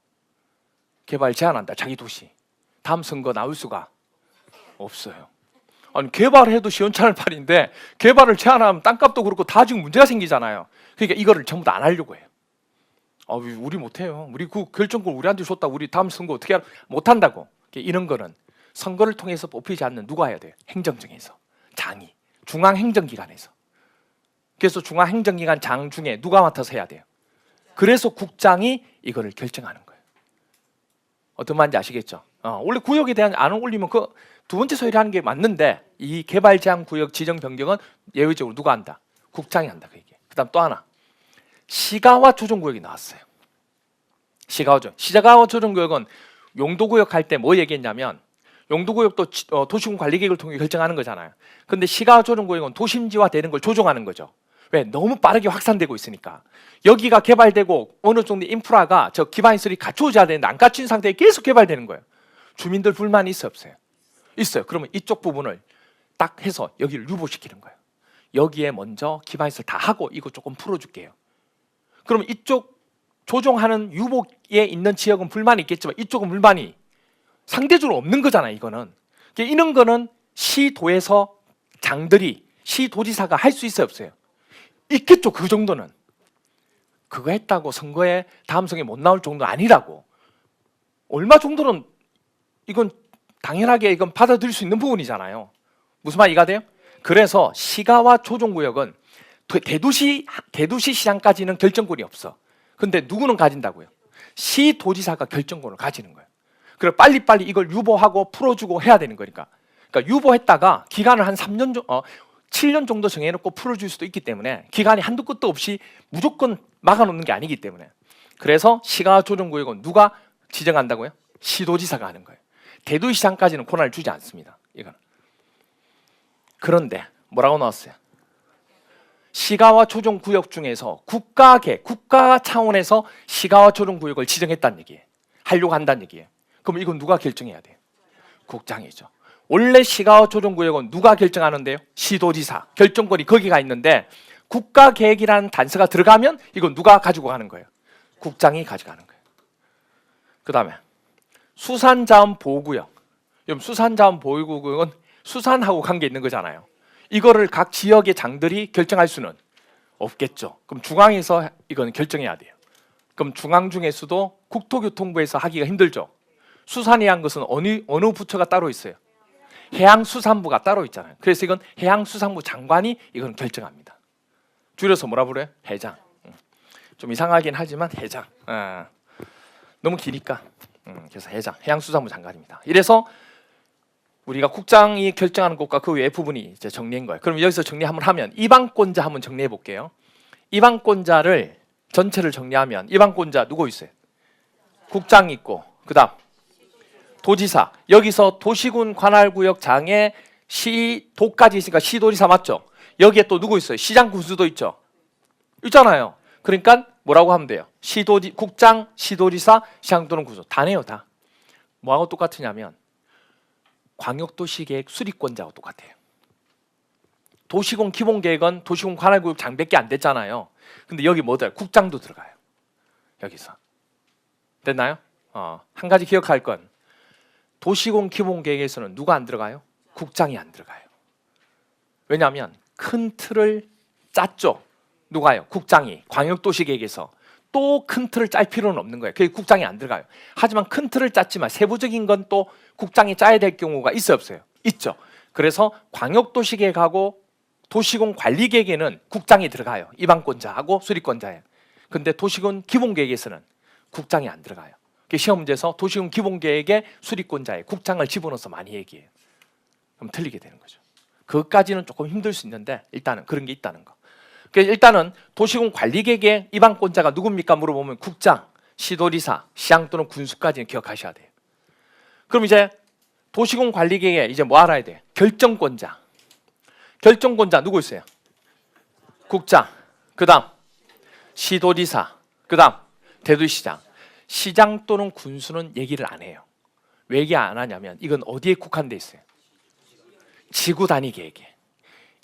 개발 제한한다. 자기 도시. 다음 선거 나올 수가 없어요. 아니 개발해도 시원찮을 판인데 개발을 제한하면 땅값도 그렇고 다 지금 문제가 생기잖아요. 그러니까 이거를 전부 다 안 하려고 해요. 우리 못해요. 우리 그 결정권 우리한테 줬다. 우리 다음 선거 어떻게 못한다고. 이런 거는 선거를 통해서 뽑히지 않는 누가 해야 돼요? 행정청에서. 장이. 중앙행정기관에서. 그래서 중앙행정기관 장 중에 누가 맡아서 해야 돼요? 그래서 국장이 이거를 결정하는 거예요. 어떤 말인지 아시겠죠? 원래 구역에 대한 안을 올리면 그 두 번째 소위를 하는 게 맞는데 이 개발 제한 구역 지정 변경은 예외적으로 누가 한다? 국장이 한다 그 얘기. 그다음 또 하나 시가와 조정구역이 나왔어요. 시가와 조정구역은 용도구역 할 때 뭐 얘기했냐면 용도구역도 도시군 관리계획을 통해 결정하는 거잖아요. 근데 시가와 조정구역은 도심지화 되는 걸 조정하는 거죠. 왜? 너무 빠르게 확산되고 있으니까. 여기가 개발되고 어느 정도 인프라가 저 기반 시설이 갖춰져야 되는데 안 갖춘 상태에 계속 개발되는 거예요. 주민들 불만이 있어요, 없어요? 있어요. 그러면 이쪽 부분을 딱 해서 여기를 유보시키는 거예요. 여기에 먼저 기반 시설 다 하고 이거 조금 풀어줄게요. 그러면 이쪽 조정하는 유보에 있는 지역은 불만이 있겠지만 이쪽은 불만이 상대적으로 없는 거잖아요. 이거는 이런 거는 시도에서 장들이 시도지사가 할 수 있어요, 없어요? 있겠죠. 그 정도는. 그거 했다고 선거에 다음 선거에 못 나올 정도는 아니라고. 얼마 정도는 이건 당연하게 이건 받아들일 수 있는 부분이잖아요. 무슨 말 이해가 돼요? 그래서 시가와 조정구역은 대도시 시장까지는 결정권이 없어. 근데 누구는 가진다고요? 시도지사가 결정권을 가지는 거예요. 그래 빨리빨리 이걸 유보하고 풀어주고 해야 되는 거니까. 그러니까 유보했다가 기간을 한 7년 정도 정해놓고 풀어줄 수도 있기 때문에 기간이 한도 끝도 없이 무조건 막아놓는 게 아니기 때문에. 그래서 시가 조정구역은 누가 지정한다고요? 시도지사가 하는 거예요. 대도시장까지는 권한을 주지 않습니다. 이거는. 그런데 뭐라고 나왔어요? 시가와 조정구역 중에서 국가 차원에서 시가와 조정구역을 지정했다는 얘기예요. 하려고 한다는 얘기예요. 그럼 이건 누가 결정해야 돼요? 국장이죠. 원래 시가와 조정구역은 누가 결정하는데요? 시도지사. 결정권이 거기가 있는데 국가계획이라는 단서가 들어가면 이건 누가 가지고 가는 거예요? 국장이 가져가는 거예요. 그 다음에 수산자원보호구역. 수산자원보호구역은 수산하고 관계 있는 거잖아요. 이거를 각 지역의 장들이 결정할 수는 없겠죠. 그럼 중앙에서 이건 결정해야 돼요. 그럼 중앙 중에서도 국토교통부에서 하기가 힘들죠. 수산에 한 것은 어느 부처가 따로 있어요? 해양수산부가 따로 있잖아요. 그래서 이건 해양수산부 장관이 이건 결정합니다. 줄여서 뭐라 부르요? 해장. 좀 이상하긴 하지만 해장. 너무 기니까. 그래서 해장, 해양수산부 장관입니다. 이래서 우리가 국장이 결정하는 것과 그 외의 부분이 이제 정리한 거예요. 그럼 여기서 정리 한번 하면 이방권자 한번 정리해 볼게요. 이방권자를 전체를 정리하면 이방권자 누구 있어요? 국장 있고 그다음 도지사. 여기서 도시군 관할구역장에 시도까지 있으니까 시도지사 맞죠? 여기에 또 누구 있어요? 시장 군수도 있죠. 있잖아요. 그러니까 뭐라고 하면 돼요? 국장, 시도지사, 시장 또는 군수 다 내요 다. 뭐하고 똑같으냐면 광역도시계획 수립권자하고 똑같아요. 도시군 기본계획은 도시군 관할구역 장밖에 안 됐잖아요. 근데 여기 뭐들? 국장도 들어가요. 여기서 됐나요? 한 가지 기억할 건 도시군 기본계획에서는 누가 안 들어가요? 국장이 안 들어가요. 왜냐하면 큰 틀을 짰죠. 누가요? 국장이. 광역도시계획에서 또 큰 틀을 짤 필요는 없는 거예요. 그게 국장이 안 들어가요. 하지만 큰 틀을 짰지만 세부적인 건 또 국장이 짜야 될 경우가 있어요, 없어요? 있죠. 그래서 광역도시계획하고 도시군 관리계획에는 국장이 들어가요. 이방권자하고 수립권자예요. 근데 도시군 기본계획에서는 국장이 안 들어가요. 시험 문제에서 도시군 기본계획에 수립권자에 국장을 집어넣어서 많이 얘기해요. 그럼 틀리게 되는 거죠. 그것까지는 조금 힘들 수 있는데 일단은 그런 게 있다는 거. 일단은 도시군 관리계획의 이방권자가 누굽니까 물어보면 국장, 시도지사, 시장 또는 군수까지는 기억하셔야 돼요. 그럼 이제 도시군 관리계획에 이제 뭐 알아야 돼? 결정권자. 결정권자 누구 있어요? 국장. 그다음 시도지사. 그다음 대도시장. 시장 또는 군수는 얘기를 안 해요. 왜 얘기 안 하냐면 이건 어디에 국한돼 있어요? 지구 단위 계획에.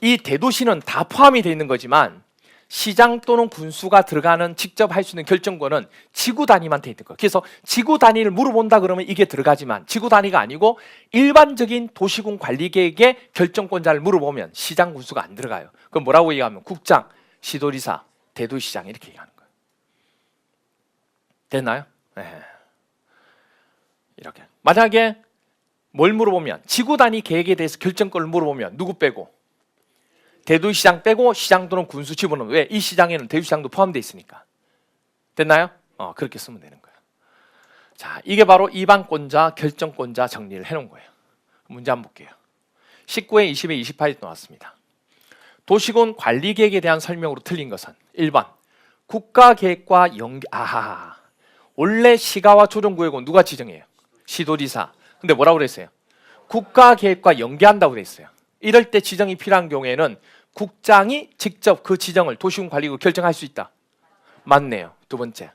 이 대도시는 다 포함이 되어 있는 거지만 시장 또는 군수가 들어가는 직접 할 수 있는 결정권은 지구 단위만 돼 있는 거예요. 그래서 지구 단위를 물어본다 그러면 이게 들어가지만 지구 단위가 아니고 일반적인 도시군 관리 계획의 결정권자를 물어보면 시장 군수가 안 들어가요. 그럼 뭐라고 얘기하면 국장, 시도지사, 대도시장 이렇게 얘기하는 거예요. 됐나요? 네. 이렇게. 만약에 뭘 물어보면 지구 단위 계획에 대해서 결정권을 물어보면 누구 빼고? 대도시장 빼고 시장 또는 군수 집어넣으면 왜? 이 시장에는 대도시장도 포함되어 있으니까. 됐나요? 그렇게 쓰면 되는 거예요. 자, 이게 바로 이반권자, 결정권자 정리를 해놓은 거예요. 문제 한번 볼게요. 19회, 20회, 28회 나왔습니다. 도시군 관리계획에 대한 설명으로 틀린 것은 1번 국가계획과 연계. 원래 시가와 조정구역은 누가 지정해요? 시도지사. 근데 뭐라고 그랬어요? 국가계획과 연계한다고 그랬어요. 이럴 때 지정이 필요한 경우에는 국장이 직접 그 지정을 도시군 관리국 결정할 수 있다. 맞네요. 두 번째,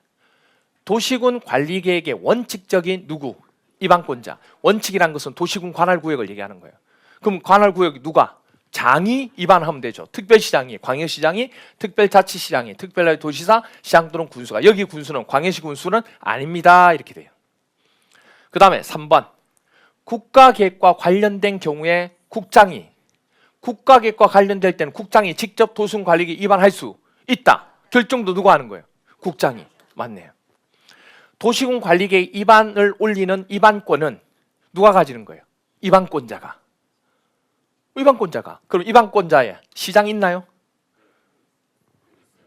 도시군 관리계획의 원칙적인 누구? 이반권자. 원칙이란 것은 도시군 관할구역을 얘기하는 거예요. 그럼 관할구역이 누가? 장이 입안하면 되죠. 특별시장이, 광역시장이, 특별자치시장이, 특별도시사, 시장 또는 군수가. 여기 군수는 광역시 군수는 아닙니다. 이렇게 돼요. 그 다음에 3번 국가계획과 관련된 경우에 국장이, 국가계획과 관련될 때는 국장이 직접 도시군 관리계획 위반할 수 있다. 결정도 누가 하는 거예요? 국장이. 맞네요. 도시군 관리계획 위반을 올리는 위반권은 누가 가지는 거예요? 위반권자가. 위반권자가. 그럼 위반권자에 시장 있나요?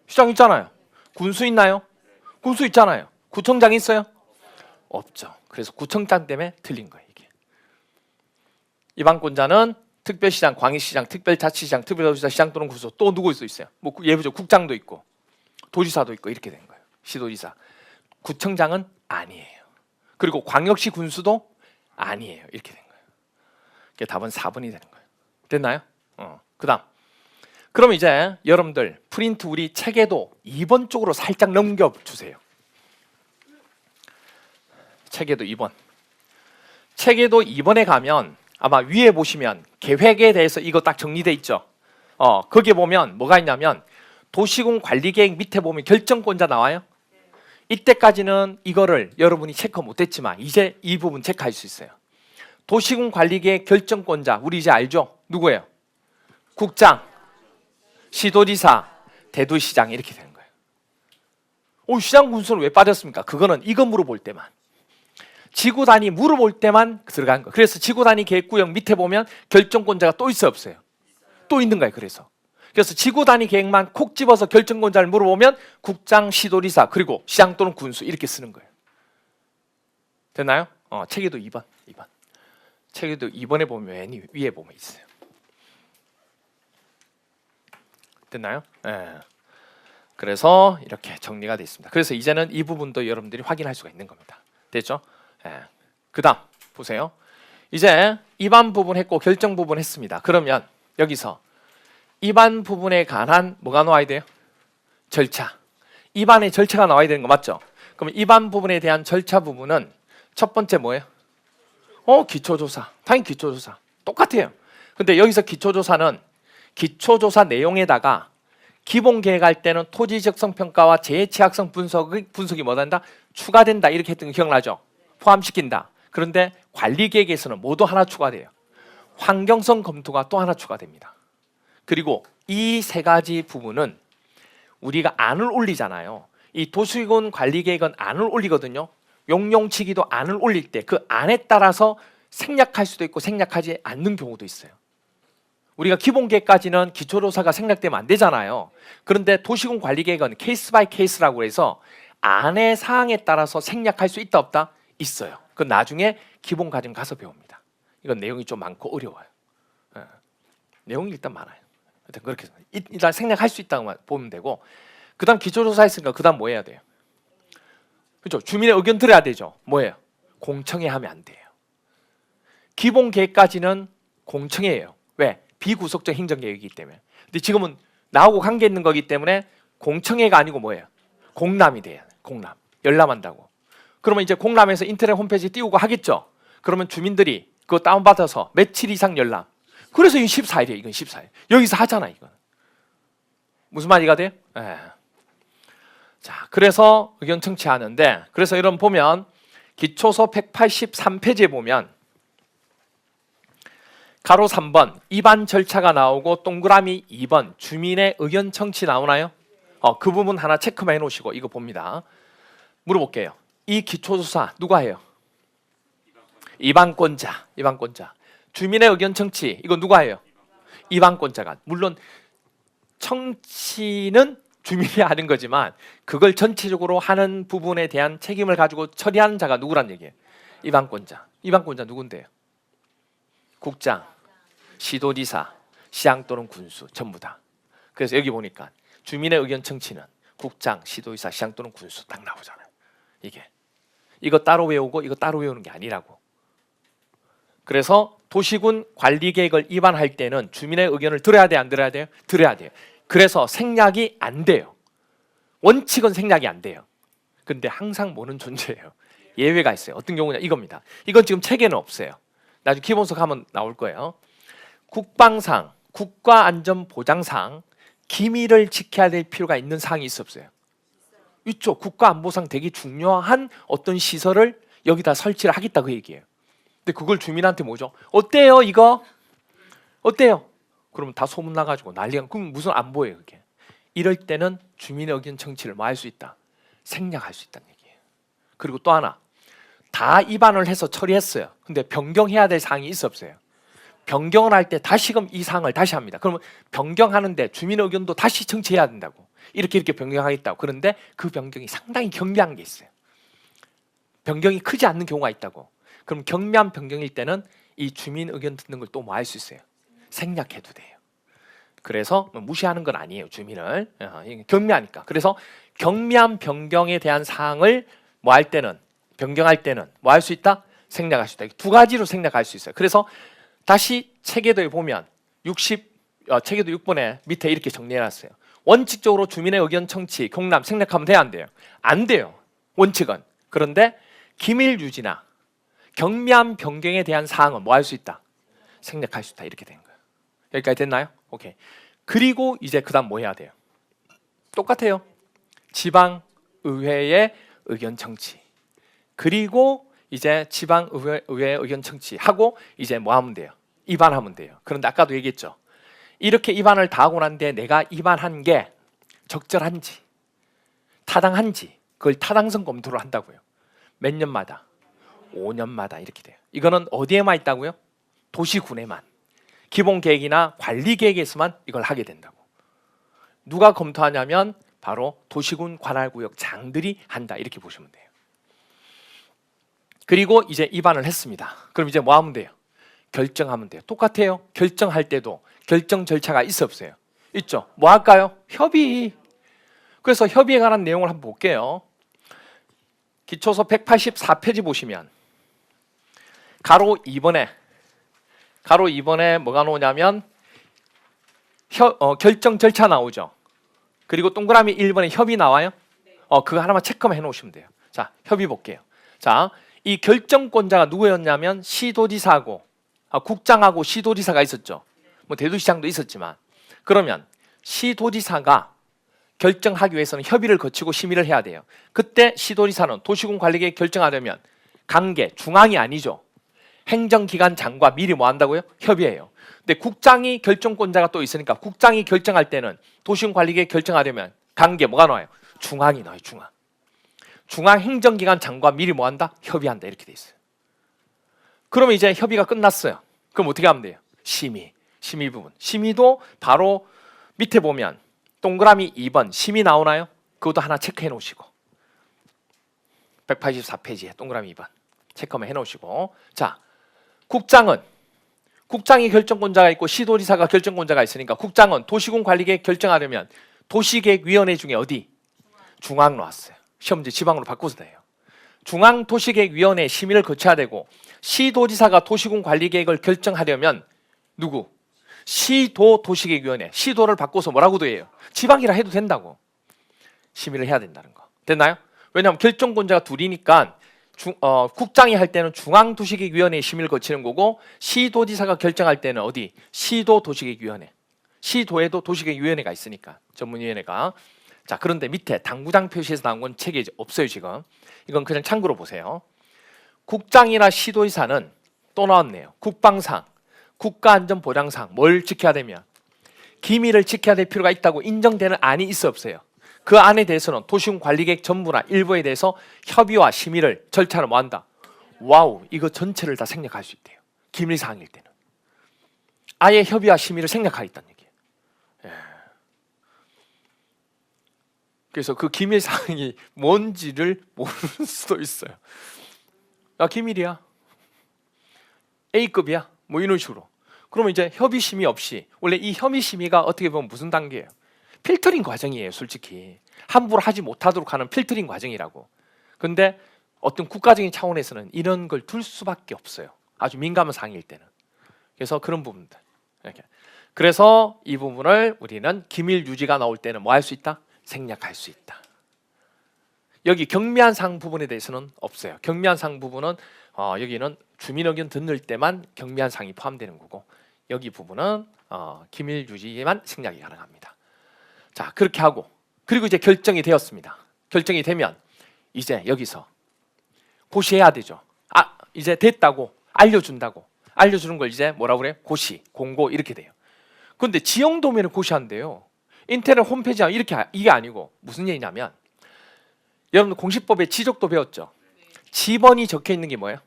시장 있잖아요. 군수 있나요? 군수 있잖아요. 구청장 있어요? 없죠. 그래서 구청장 때문에 틀린 거예요. 이게. 위반권자는 특별시장, 광역시장, 특별자치시장, 특별도시사, 시장 또는 구수. 또 누구 있어요? 뭐 예부죠. 국장도 있고 도지사도 있고 이렇게 된 거예요. 시도지사. 구청장은 아니에요. 그리고 광역시 군수도 아니에요. 이렇게 된 거예요. 이게 답은 4번이 되는 거예요. 됐나요? 그다음. 그럼 이제 여러분들 프린트 우리 책에도 2번 쪽으로 살짝 넘겨주세요. 책에도 2번. 책에도 2번에 가면 아마 위에 보시면 계획에 대해서 이거 딱 정리돼 있죠. 거기에 보면 뭐가 있냐면 도시군 관리계획 밑에 보면 결정권자 나와요. 이때까지는 이거를 여러분이 체크 못했지만 이제 이 부분 체크할 수 있어요. 도시군 관리계획 결정권자 우리 이제 알죠? 누구예요? 국장, 시도지사, 대도시장 이렇게 되는 거예요. 시장 군수는 왜 빠졌습니까? 그거는 이거 물어볼 때만. 지구 단위 물어볼 때만 들어간 거예요. 그래서 지구 단위 계획구역 밑에 보면 결정권자가 또 있어요, 없어요? 또 있는 거예요. 그래서 지구 단위 계획만 콕 집어서 결정권자를 물어보면 국장, 시도지사 그리고 시장 또는 군수 이렇게 쓰는 거예요. 됐나요? 책에도 2번. 책에도 2번에 보면 맨 위에 보면 있어요. 됐나요? 네. 그래서 이렇게 정리가 되어 있습니다. 그래서 이제는 이 부분도 여러분들이 확인할 수가 있는 겁니다. 됐죠? 네. 그 다음 보세요. 이제 입안 부분 했고 결정 부분 했습니다. 그러면 여기서 입안 부분에 관한 뭐가 나와야 돼요? 절차. 입안에 절차가 나와야 되는 거 맞죠? 그럼 입안 부분에 대한 절차 부분은 첫 번째 뭐예요? 기초조사. 당연히 기초조사. 똑같아요. 근데 여기서 기초조사는 기초조사 내용에다가 기본 계획할 때는 토지 적성 평가와 재해 취약성 분석이 뭐 된다? 추가된다. 이렇게 했던 거 기억나죠? 포함시킨다. 그런데 관리 계획에서는 모두 하나 추가돼요. 환경성 검토가 또 하나 추가됩니다. 그리고 이 세 가지 부분은 우리가 안을 올리잖아요. 이 도시군 관리 계획은 안을 올리거든요. 용용치기도 안을 올릴 때 그 안에 따라서 생략할 수도 있고 생략하지 않는 경우도 있어요. 우리가 기본 계획까지는 기초조사가 생략되면 안 되잖아요. 그런데 도시군 관리 계획은 케이스 바이 케이스라고 해서 안의 사항에 따라서 생략할 수 있다 없다? 있어요. 그건 나중에 기본 과정 가서 배웁니다. 이건 내용이 좀 많고 어려워요. 내용이 일단 많아요. 하여튼 그렇게 일단 생략할 수 있다고 보면 되고, 그 다음 기초조사 했으니까 그 다음 뭐 해야 돼요? 그렇죠? 주민의 의견 들어야 되죠. 뭐예요? 공청회 하면 안 돼요. 기본 계획까지는 공청회예요. 왜? 비구속적 행정계획이기 때문에. 근데 지금은 나하고 관계 있는 거기 때문에 공청회가 아니고 뭐예요? 공람이 돼요. 공람. 열람한다고. 그러면 이제 공람에서 인터넷 홈페이지 띄우고 하겠죠. 그러면 주민들이 그거 다운받아서 며칠 이상 열람. 그래서 이건 14일이에요. 이건 14일. 여기서 하잖아, 이건. 무슨 말이가 돼요? 예. 자, 그래서 의견 청취하는데, 그래서 이런 보면 기초서 183페이지에 보면 가로 3번 입안 절차가 나오고 동그라미 2번 주민의 의견 청취 나오나요? 그 부분 하나 체크만 해놓으시고 이거 봅니다. 물어볼게요. 이 기초조사 누가 해요? 입안권자. 주민의 의견 청취 이거 누가 해요? 입안권자가. 물론 청취는 주민이 하는 거지만 그걸 전체적으로 하는 부분에 대한 책임을 가지고 처리하는 자가 누구란 얘기예요? 입안권자. 입안권자 누군데요? 국장, 시도지사, 시장 또는 군수 전부 다. 그래서 여기 보니까 주민의 의견 청취는 국장, 시도지사, 시장 또는 군수 딱 나오잖아요. 이거 따로 외우고 이거 따로 외우는 게 아니라고. 그래서 도시군 관리계획을 입안할 때는 주민의 의견을 들어야 돼, 안 들어야 돼요? 들어야 돼요. 그래서 생략이 안 돼요. 원칙은 생략이 안 돼요. 근데 항상 뭐는 존재해요. 예외가 있어요. 어떤 경우냐 이겁니다. 이건 지금 책에는 없어요. 나중에 기본석 하면 나올 거예요. 국방상, 국가안전보장상 기밀을 지켜야 될 필요가 있는 사항이 있어 없어요? 있죠. 국가안보상 되게 중요한 어떤 시설을 여기다 설치를 하겠다 그 얘기예요. 근데 그걸 주민한테 뭐죠? 어때요 이거? 어때요? 그러면 다 소문 나가지고 난리가. 그럼 무슨 안보예요 그게? 이럴 때는 주민의 의견 청취를 뭐 할 수 있다? 생략할 수 있다는 얘기예요. 그리고 또 하나 다 입안을 해서 처리했어요. 근데 변경해야 될 사항이 있어 없어요? 변경을 할 때 다시금 이 사항을 다시 합니다. 그러면 변경하는데 주민의 의견도 다시 청취해야 된다고. 이렇게 변경하겠다고. 그런데 그 변경이 상당히 경미한 게 있어요. 변경이 크지 않는 경우가 있다고. 그럼 경미한 변경일 때는 이 주민 의견 듣는 걸 또 뭐 할 수 있어요? 생략해도 돼요. 그래서 무시하는 건 아니에요. 주민을. 경미하니까. 그래서 경미한 변경에 대한 사항을 뭐 할 때는 변경할 때는 뭐 할 수 있다? 생략할 수 있다. 두 가지로 생략할 수 있어요. 그래서 다시 체계도에 보면 체계도 6번에 밑에 이렇게 정리해놨어요. 원칙적으로 주민의 의견 청취, 공람, 생략하면 돼요? 안 돼요? 안 돼요. 원칙은. 그런데 기밀 유지나 경미한 변경에 대한 사항은 뭐 할 수 있다? 생략할 수 있다. 이렇게 된 거예요. 여기까지 됐나요? 오케이. 그리고 이제 그 다음 뭐 해야 돼요? 똑같아요. 지방의회의 의견 청취. 그리고 이제 지방의회의 의견 청취하고 이제 뭐 하면 돼요? 입안하면 돼요. 그런데 아까도 얘기했죠. 이렇게 입안을 다 하고 난데 내가 입안한 게 적절한지 타당한지 그걸 타당성 검토를 한다고요. 몇 년마다? 5년마다 이렇게 돼요. 이거는 어디에만 있다고요? 도시군에만. 기본계획이나 관리계획에서만 이걸 하게 된다고. 누가 검토하냐면 바로 도시군 관할구역 장들이 한다. 이렇게 보시면 돼요. 그리고 이제 입안을 했습니다. 그럼 이제 뭐 하면 돼요? 결정하면 돼요. 똑같아요. 결정할 때도 결정 절차가 있어 없어요? 있죠. 뭐 할까요? 협의. 그래서 협의에 관한 내용을 한번 볼게요. 기초서 184페이지 보시면 가로 2번에 뭐가 나오냐면 결정 절차 나오죠. 그리고 동그라미 1번에 협의 나와요. 그거 하나만 체크만 해놓으시면 돼요. 자, 협의 볼게요. 자, 이 결정권자가 누구였냐면 시도지사하고 국장하고 시도지사가 있었죠. 뭐 대도시장도 있었지만 그러면 시도지사가 결정하기 위해서는 협의를 거치고 심의를 해야 돼요. 그때 시도지사는 도시군 관리계획 결정하려면 관계 중앙이 아니죠. 행정기관 장과 미리 뭐 한다고요? 협의해요. 근데 국장이 결정권자가 또 있으니까 국장이 결정할 때는 도시군 관리계획 결정하려면 관계 뭐가 나와요? 중앙이 나와요. 중앙 행정기관 장과 미리 뭐 한다? 협의한다. 이렇게 돼 있어요. 그러면 이제 협의가 끝났어요. 그럼 어떻게 하면 돼요? 심의 부분. 심의도 바로 밑에 보면 동그라미 2번 심의 나오나요? 그것도 하나 체크해 놓으시고 184페이지에 동그라미 2번 체크만 해 놓으시고 자, 국장이 결정권자가 있고 시도지사가 결정권자가 있으니까 국장은 도시군 관리계획 결정하려면 도시계획위원회 중에 어디? 중앙 나왔어요. 시험지 지방으로 바꿔서 돼요. 중앙도시계획위원회 심의를 거쳐야 되고 시도지사가 도시군 관리계획을 결정하려면 누구? 시도도시계획위원회. 시도를 바꿔서 뭐라고도 해요? 지방이라 해도 된다고. 심의를 해야 된다는 거. 됐나요? 왜냐하면 결정권자가 둘이니까 국장이 할 때는 중앙도시계획위원회에 심의를 거치는 거고, 시도지사가 결정할 때는 어디? 시도도시계획위원회. 시도에도 도시계획위원회가 있으니까, 전문위원회가. 자, 그런데 밑에 당구장 표시에서 나온 건 책에 없어요 지금. 이건 그냥 참고로 보세요. 국장이나 시도지사는 또 나왔네요. 국방상, 국가안전보장상 뭘 지켜야 되면 기밀을 지켜야 될 필요가 있다고 인정되는 안이 있어 없어요? 그 안에 대해서는 도시군 관리계획 전부나 일부에 대해서 협의와 심의를 절차를 뭐 한다? 와우, 이거 전체를 다 생략할 수 있대요. 기밀사항일 때는. 아예 협의와 심의를 생략하겠다는 얘기예요. 예. 그래서 그 기밀사항이 뭔지를 모를 수도 있어요. 야, 기밀이야. A급이야. 뭐 이런 식으로. 그러면 이제 협의 심의 없이, 원래 이 협의 심의가 어떻게 보면 무슨 단계예요? 필터링 과정이에요. 솔직히 함부로 하지 못하도록 하는 필터링 과정이라고. 근데 어떤 국가적인 차원에서는 이런 걸 둘 수밖에 없어요. 아주 민감한 사항일 때는. 그래서 그런 부분들 이렇게. 그래서 이 부분을 우리는 기밀 유지가 나올 때는 뭐 할 수 있다? 생략할 수 있다. 여기 경미한 사항 부분에 대해서는 없어요. 경미한 사항 부분은 여기는 주민 의견 듣는 때만 경미한 사항이 포함되는 거고, 여기 부분은 기밀 유지에만 생략이 가능합니다. 자, 그렇게 하고, 그리고 이제 결정이 되었습니다. 결정이 되면 이제 여기서 고시해야 되죠. 아, 이제 됐다고 알려준다고. 알려주는 걸 이제 뭐라고 그래? 고시, 공고 이렇게 돼요. 그런데 지형 도면을 고시한대요. 인터넷 홈페이지가 이게 아니고 무슨 얘기냐면, 여러분 공시법에 지적도 배웠죠? 지번이 적혀 있는 게 뭐예요?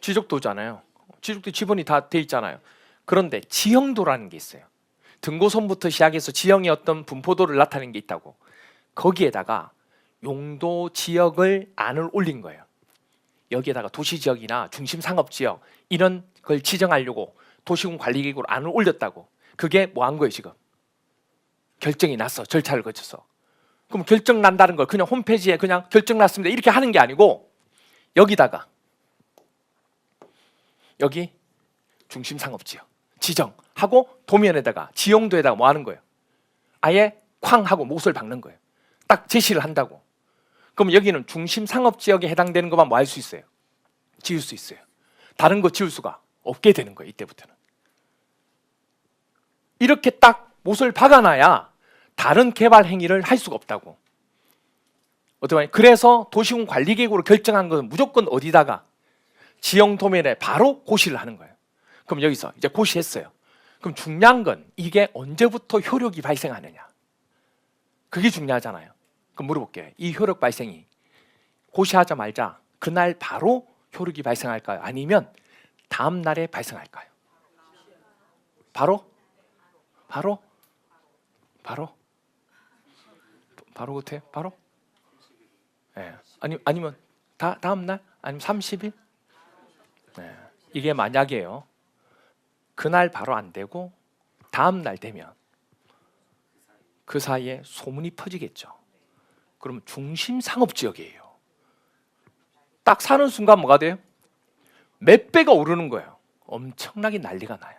지적도잖아요. 지적도 지번이 다 돼 있잖아요. 그런데 지형도라는 게 있어요. 등고선부터 시작해서 지형의 어떤 분포도를 나타내는 게 있다고. 거기에다가 용도 지역을 안을 올린 거예요. 여기에다가 도시지역이나 중심상업지역 이런 걸 지정하려고 도시군 관리계획으로 안을 올렸다고. 그게 뭐 한 거예요 지금? 결정이 났어. 절차를 거쳐서. 그럼 결정 난다는 걸 그냥 홈페이지에 그냥 결정 났습니다 이렇게 하는 게 아니고, 여기다가 여기 중심상업지역 지정하고 도면에다가 지형도에다가 뭐 하는 거예요? 아예 쾅 하고 못을 박는 거예요. 딱 제시를 한다고. 그럼 여기는 중심상업지역에 해당되는 것만 뭐 할 수 있어요? 지을 수 있어요. 다른 거 지을 수가 없게 되는 거예요. 이때부터는. 이렇게 딱 못을 박아놔야 다른 개발 행위를 할 수가 없다고. 어떻게 그래서 도시군 관리계획으로 결정한 것은 무조건 어디다가? 지형 도면에 바로 고시를 하는 거예요. 그럼 여기서 이제 고시했어요. 그럼 중요한 건 이게 언제부터 효력이 발생하느냐. 그게 중요하잖아요. 그럼 물어볼게요. 이 효력 발생이 고시하자마자 그날 바로 효력이 발생할까요? 아니면 다음 날에 발생할까요? 바로? 바로 같아요? 바로? 네. 아니면 다음 날? 아니면 30일? 네. 이게 만약에요, 그날 바로 안 되고 다음 날 되면 그 사이에 소문이 퍼지겠죠. 그러면 중심 상업지역이에요. 딱 사는 순간 뭐가 돼요? 몇 배가 오르는 거예요. 엄청나게 난리가 나요.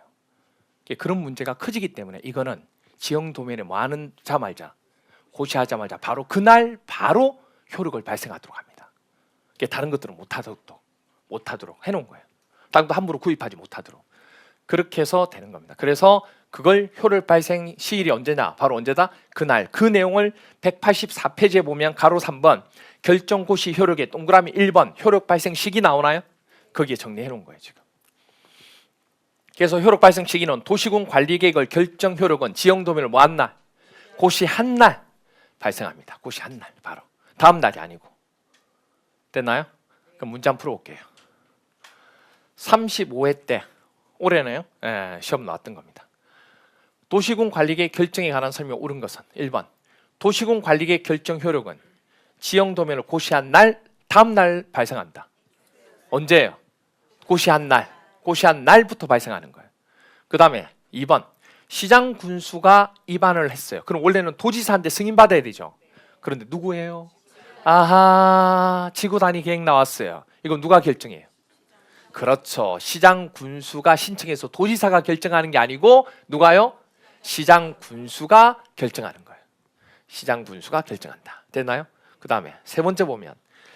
그런 문제가 커지기 때문에 이거는 지형 도면에 뭐 하자마자 고시하자마자 바로 그날 바로 효력을 발생하도록 합니다. 다른 것들은 못하도록 해놓은 거예요. 땅도 함부로 구입하지 못하도록. 그렇게 해서 되는 겁니다. 그래서 그걸 효력 발생 시일이 언제냐? 바로 언제다? 그날. 그 내용을 184페이지에 보면 가로 3번 결정 고시 효력에 동그라미 1번 효력 발생 시기 나오나요? 거기에 정리해 놓은 거예요 지금. 그래서 효력 발생 시기는 도시군 관리계획을 결정 효력은 지형 도면을 뭐 한 날? 고시 한 날 발생합니다. 고시 한 날 바로. 다음 날이 아니고. 됐나요? 그럼 문제 한번 풀어볼게요. 35회 때 올해네요. 시험 나왔던 겁니다. 도시군 관리계획 결정에 관한 설명 옳은 것은 1번 도시군 관리계획 결정 효력은 지형 도면을 고시한 날 다음 날 발생한다. 언제예요? 고시한 날부터 발생하는 거예요. 그 다음에 2번 시장 군수가 입안을 했어요. 그럼 원래는 도지사한테 승인받아야 되죠. 그런데 누구예요? 아하, 지구 단위 계획 나왔어요. 이거 누가 결정해요? 그렇죠. 시장 군수가 신청해서 도지사가 결정하는 게 아니고 누가요? 시장 군수가 결정하는 거예요. 시장 군수가 결정한다. 됐나요? 그 다음에 세 번째 보면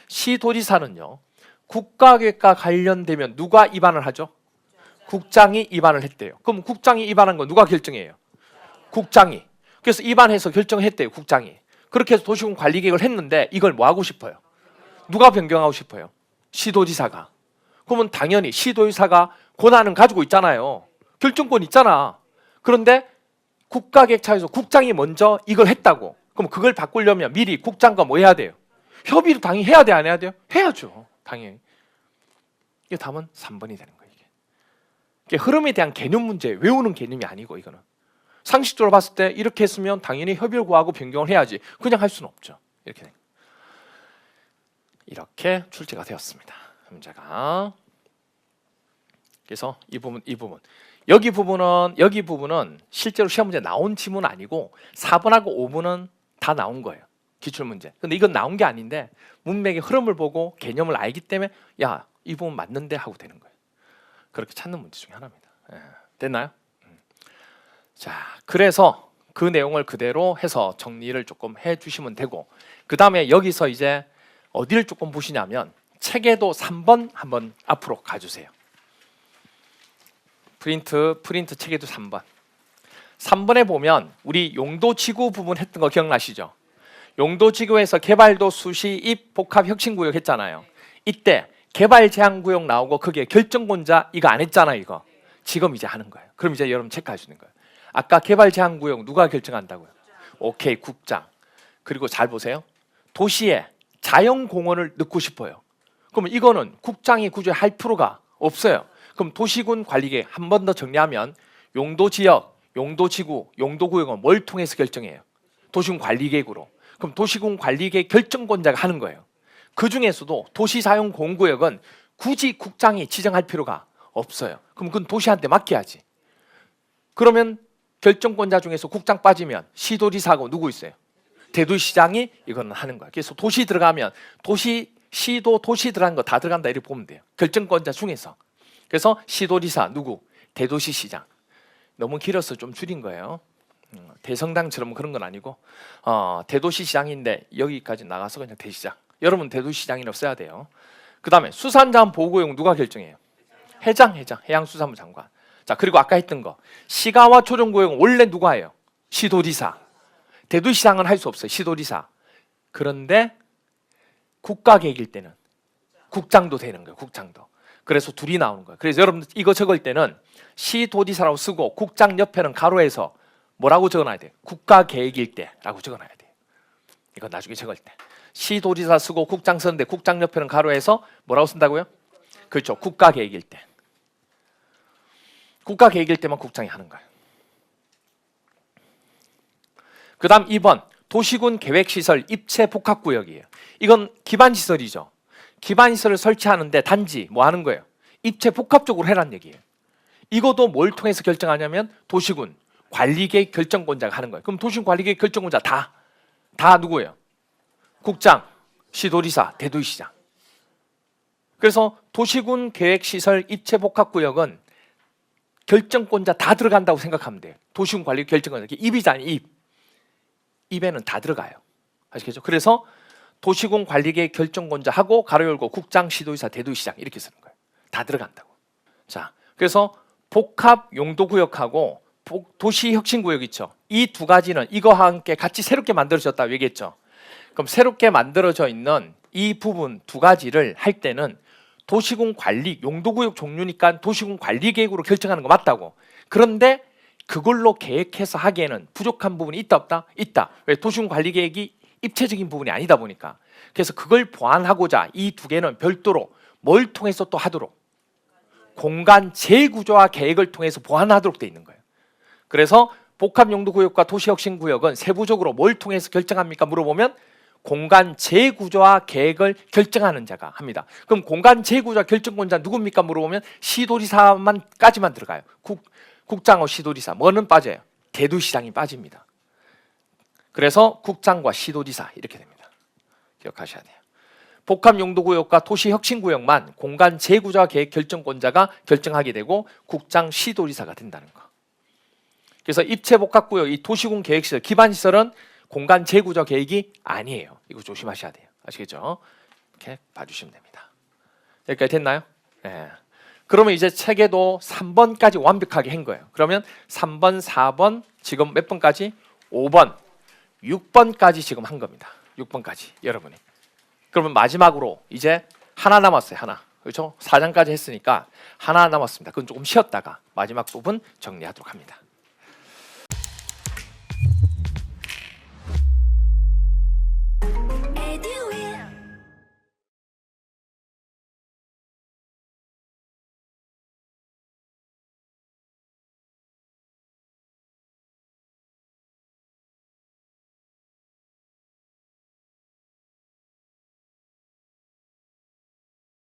시도지사는요, 국가계획과 관련되면 누가 입안을 하죠? 국장이 입안을 했대요. 그럼 국장이 입안한 거 누가 결정해요? 국장이. 그래서 입안해서 결정했대요. 국장이. 그렇게 해서 도시군 관리계획을 했는데 이걸 뭐 하고 싶어요? 누가 변경하고 싶어요? 시도지사가. 그러면 당연히 시도지사가 권한은 가지고 있잖아요. 결정권 있잖아. 그런데 국가계획차에서 국장이 먼저 이걸 했다고. 그럼 그걸 바꾸려면 미리 국장과 뭐 해야 돼요? 협의를 당연히 해야 돼, 안 해야 돼요? 해야죠. 당연히. 이게 답은 3번이 되는 거예요. 이게 흐름에 대한 개념 문제, 외우는 개념이 아니고 이거는. 상식적으로 봤을 때 이렇게 했으면 당연히 협의를 구하고 변경을 해야지. 그냥 할 수는 없죠. 이렇게 된. 이렇게 출제가 되었습니다. 문제가. 그래서 이 부분 여기 부분은 실제로 시험 문제 나온 지문 아니고 4번하고 5번은 다 나온 거예요. 기출 문제. 근데 이건 나온 게 아닌데 문맥의 흐름을 보고 개념을 알기 때문에 야, 이 부분 맞는데 하고 되는 거예요. 그렇게 찾는 문제 중에 하나입니다. 됐나요? 자, 그래서 그 내용을 그대로 해서 정리를 조금 해주시면 되고, 그 다음에 여기서 이제 어디를 조금 보시냐면 책에도 3번 한번 앞으로 가주세요. 프린트 책에도 3번. 3번에 보면 우리 용도지구 부분 했던 거 기억나시죠? 용도지구에서 개발도 수시 입 복합 혁신구역 했잖아요. 이때 개발 제한구역 나오고 그게 결정권자 이거 안 했잖아요. 이거 지금 이제 하는 거예요. 그럼 이제 여러분 체크하시는 거예요. 아까 개발 제한구역 누가 결정한다고요? 오케이, 국장. 그리고 잘 보세요. 도시에 자연공원을 넣고 싶어요. 그러면 이거는 국장이 굳이 할 필요가 없어요. 그럼 도시군 관리계획 한 번 더 정리하면 용도지역, 용도지구, 용도구역은 뭘 통해서 결정해요? 도시군 관리계획으로. 그럼 도시군 관리계획 결정권자가 하는 거예요. 그 중에서도 도시사용공구역은 굳이 국장이 지정할 필요가 없어요. 그럼 그건 도시한테 맡겨야지. 그러면 결정권자 중에서 국장 빠지면 시도지사하고 누구 있어요? 대도시장이 이거는 하는 거예요. 그래서 도시 들어가면 시도, 도시 들어간 거 다 들어간다 이렇게 보면 돼요. 결정권자 중에서. 그래서 시도지사 누구? 대도시시장. 너무 길어서 좀 줄인 거예요. 대성당처럼 그런 건 아니고 대도시시장인데 여기까지 나가서 그냥 대시장. 여러분 대도시시장이라고 써야 돼요. 그 다음에 수산자원 보호구역 누가 결정해요? 해장, 해양수산부 장관. 자, 그리고 아까 했던 거 시가와 초정구역은 원래 누가 해요? 시도지사. 대도시장은 할 수 없어요. 시도지사. 그런데 국가계획일 때는 국장도 되는 거예요. 국장도. 그래서 둘이 나오는 거예요. 그래서 여러분 이거 적을 때는 시도지사라고 쓰고 국장 옆에는 가로에서 뭐라고 적어놔야 돼요? 국가계획일 때라고 적어놔야 돼요. 이거 나중에 적을 때. 시도지사 쓰고 국장 쓰는데 국장 옆에는 가로에서 뭐라고 쓴다고요? 그렇죠. 국가계획일 때. 국가계획일 때만 국장이 하는 거예요. 그 다음 2번 도시군 계획시설 입체 복합구역이에요. 이건 기반시설이죠. 기반시설을 설치하는데 단지 뭐 하는 거예요? 입체 복합적으로 해란 얘기예요. 이것도 뭘 통해서 결정하냐면 도시군 관리계획 결정권자가 하는 거예요. 그럼 도시군 관리계획 결정권자 다 누구예요? 국장, 시도지사, 대도시장. 그래서 도시군 계획시설 입체 복합구역은 결정권자 다 들어간다고 생각하면 돼요. 도시군 관리 결정권자. 입이잖아요. 입에는 다 들어가요. 아시겠죠? 그래서 도시군 관리계획 결정권자하고 가로 열고 국장, 시도지사, 대도시장 이렇게 쓰는 거예요. 다 들어간다고. 자, 그래서 복합 용도구역하고 도시혁신구역 있죠. 이 두 가지는 이거와 함께 같이 새롭게 만들어졌다고 얘기했죠. 그럼 새롭게 만들어져 있는 이 부분 두 가지를 할 때는 도시군 관리, 용도구역 종류니까 도시군 관리계획으로 결정하는 거 맞다고. 그런데 그걸로 계획해서 하기에는 부족한 부분이 있다 없다? 있다. 왜? 도시군 관리계획이 입체적인 부분이 아니다 보니까. 그래서 그걸 보완하고자 이 두 개는 별도로 뭘 통해서 또 하도록? 공간 재구조화 계획을 통해서 보완하도록 돼 있는 거예요. 그래서 복합용도구역과 도시혁신구역은 세부적으로 뭘 통해서 결정합니까? 물어보면 공간 재구조화 계획을 결정하는 자가 합니다. 그럼 공간 재구조화 결정권자 누굽니까? 물어보면 시도지사만까지만 들어가요. 국장하고 시도지사 뭐는 빠져요? 대도시장이 빠집니다. 그래서 국장과 시도지사 이렇게 됩니다. 기억하셔야 돼요. 복합용도구역과 도시혁신구역만 공간 재구조화 계획 결정권자가 결정하게 되고 국장 시도지사가 된다는 거. 그래서 입체복합구역, 이 도시군 계획시설, 기반시설은 공간 재구조화 계획이 아니에요. 이거 조심하셔야 돼요. 아시겠죠? 이렇게 봐주시면 됩니다. 여기까지 됐나요? 네. 그러면 이제 책에도 3번까지 완벽하게 한 거예요. 그러면 3번, 4번, 지금 몇 번까지? 5번, 6번까지 지금 한 겁니다. 6번까지 여러분이. 그러면 마지막으로 이제 하나 남았어요. 하나. 그렇죠? 4장까지 했으니까 하나 남았습니다. 그건 조금 쉬었다가 마지막 부분 정리하도록 합니다.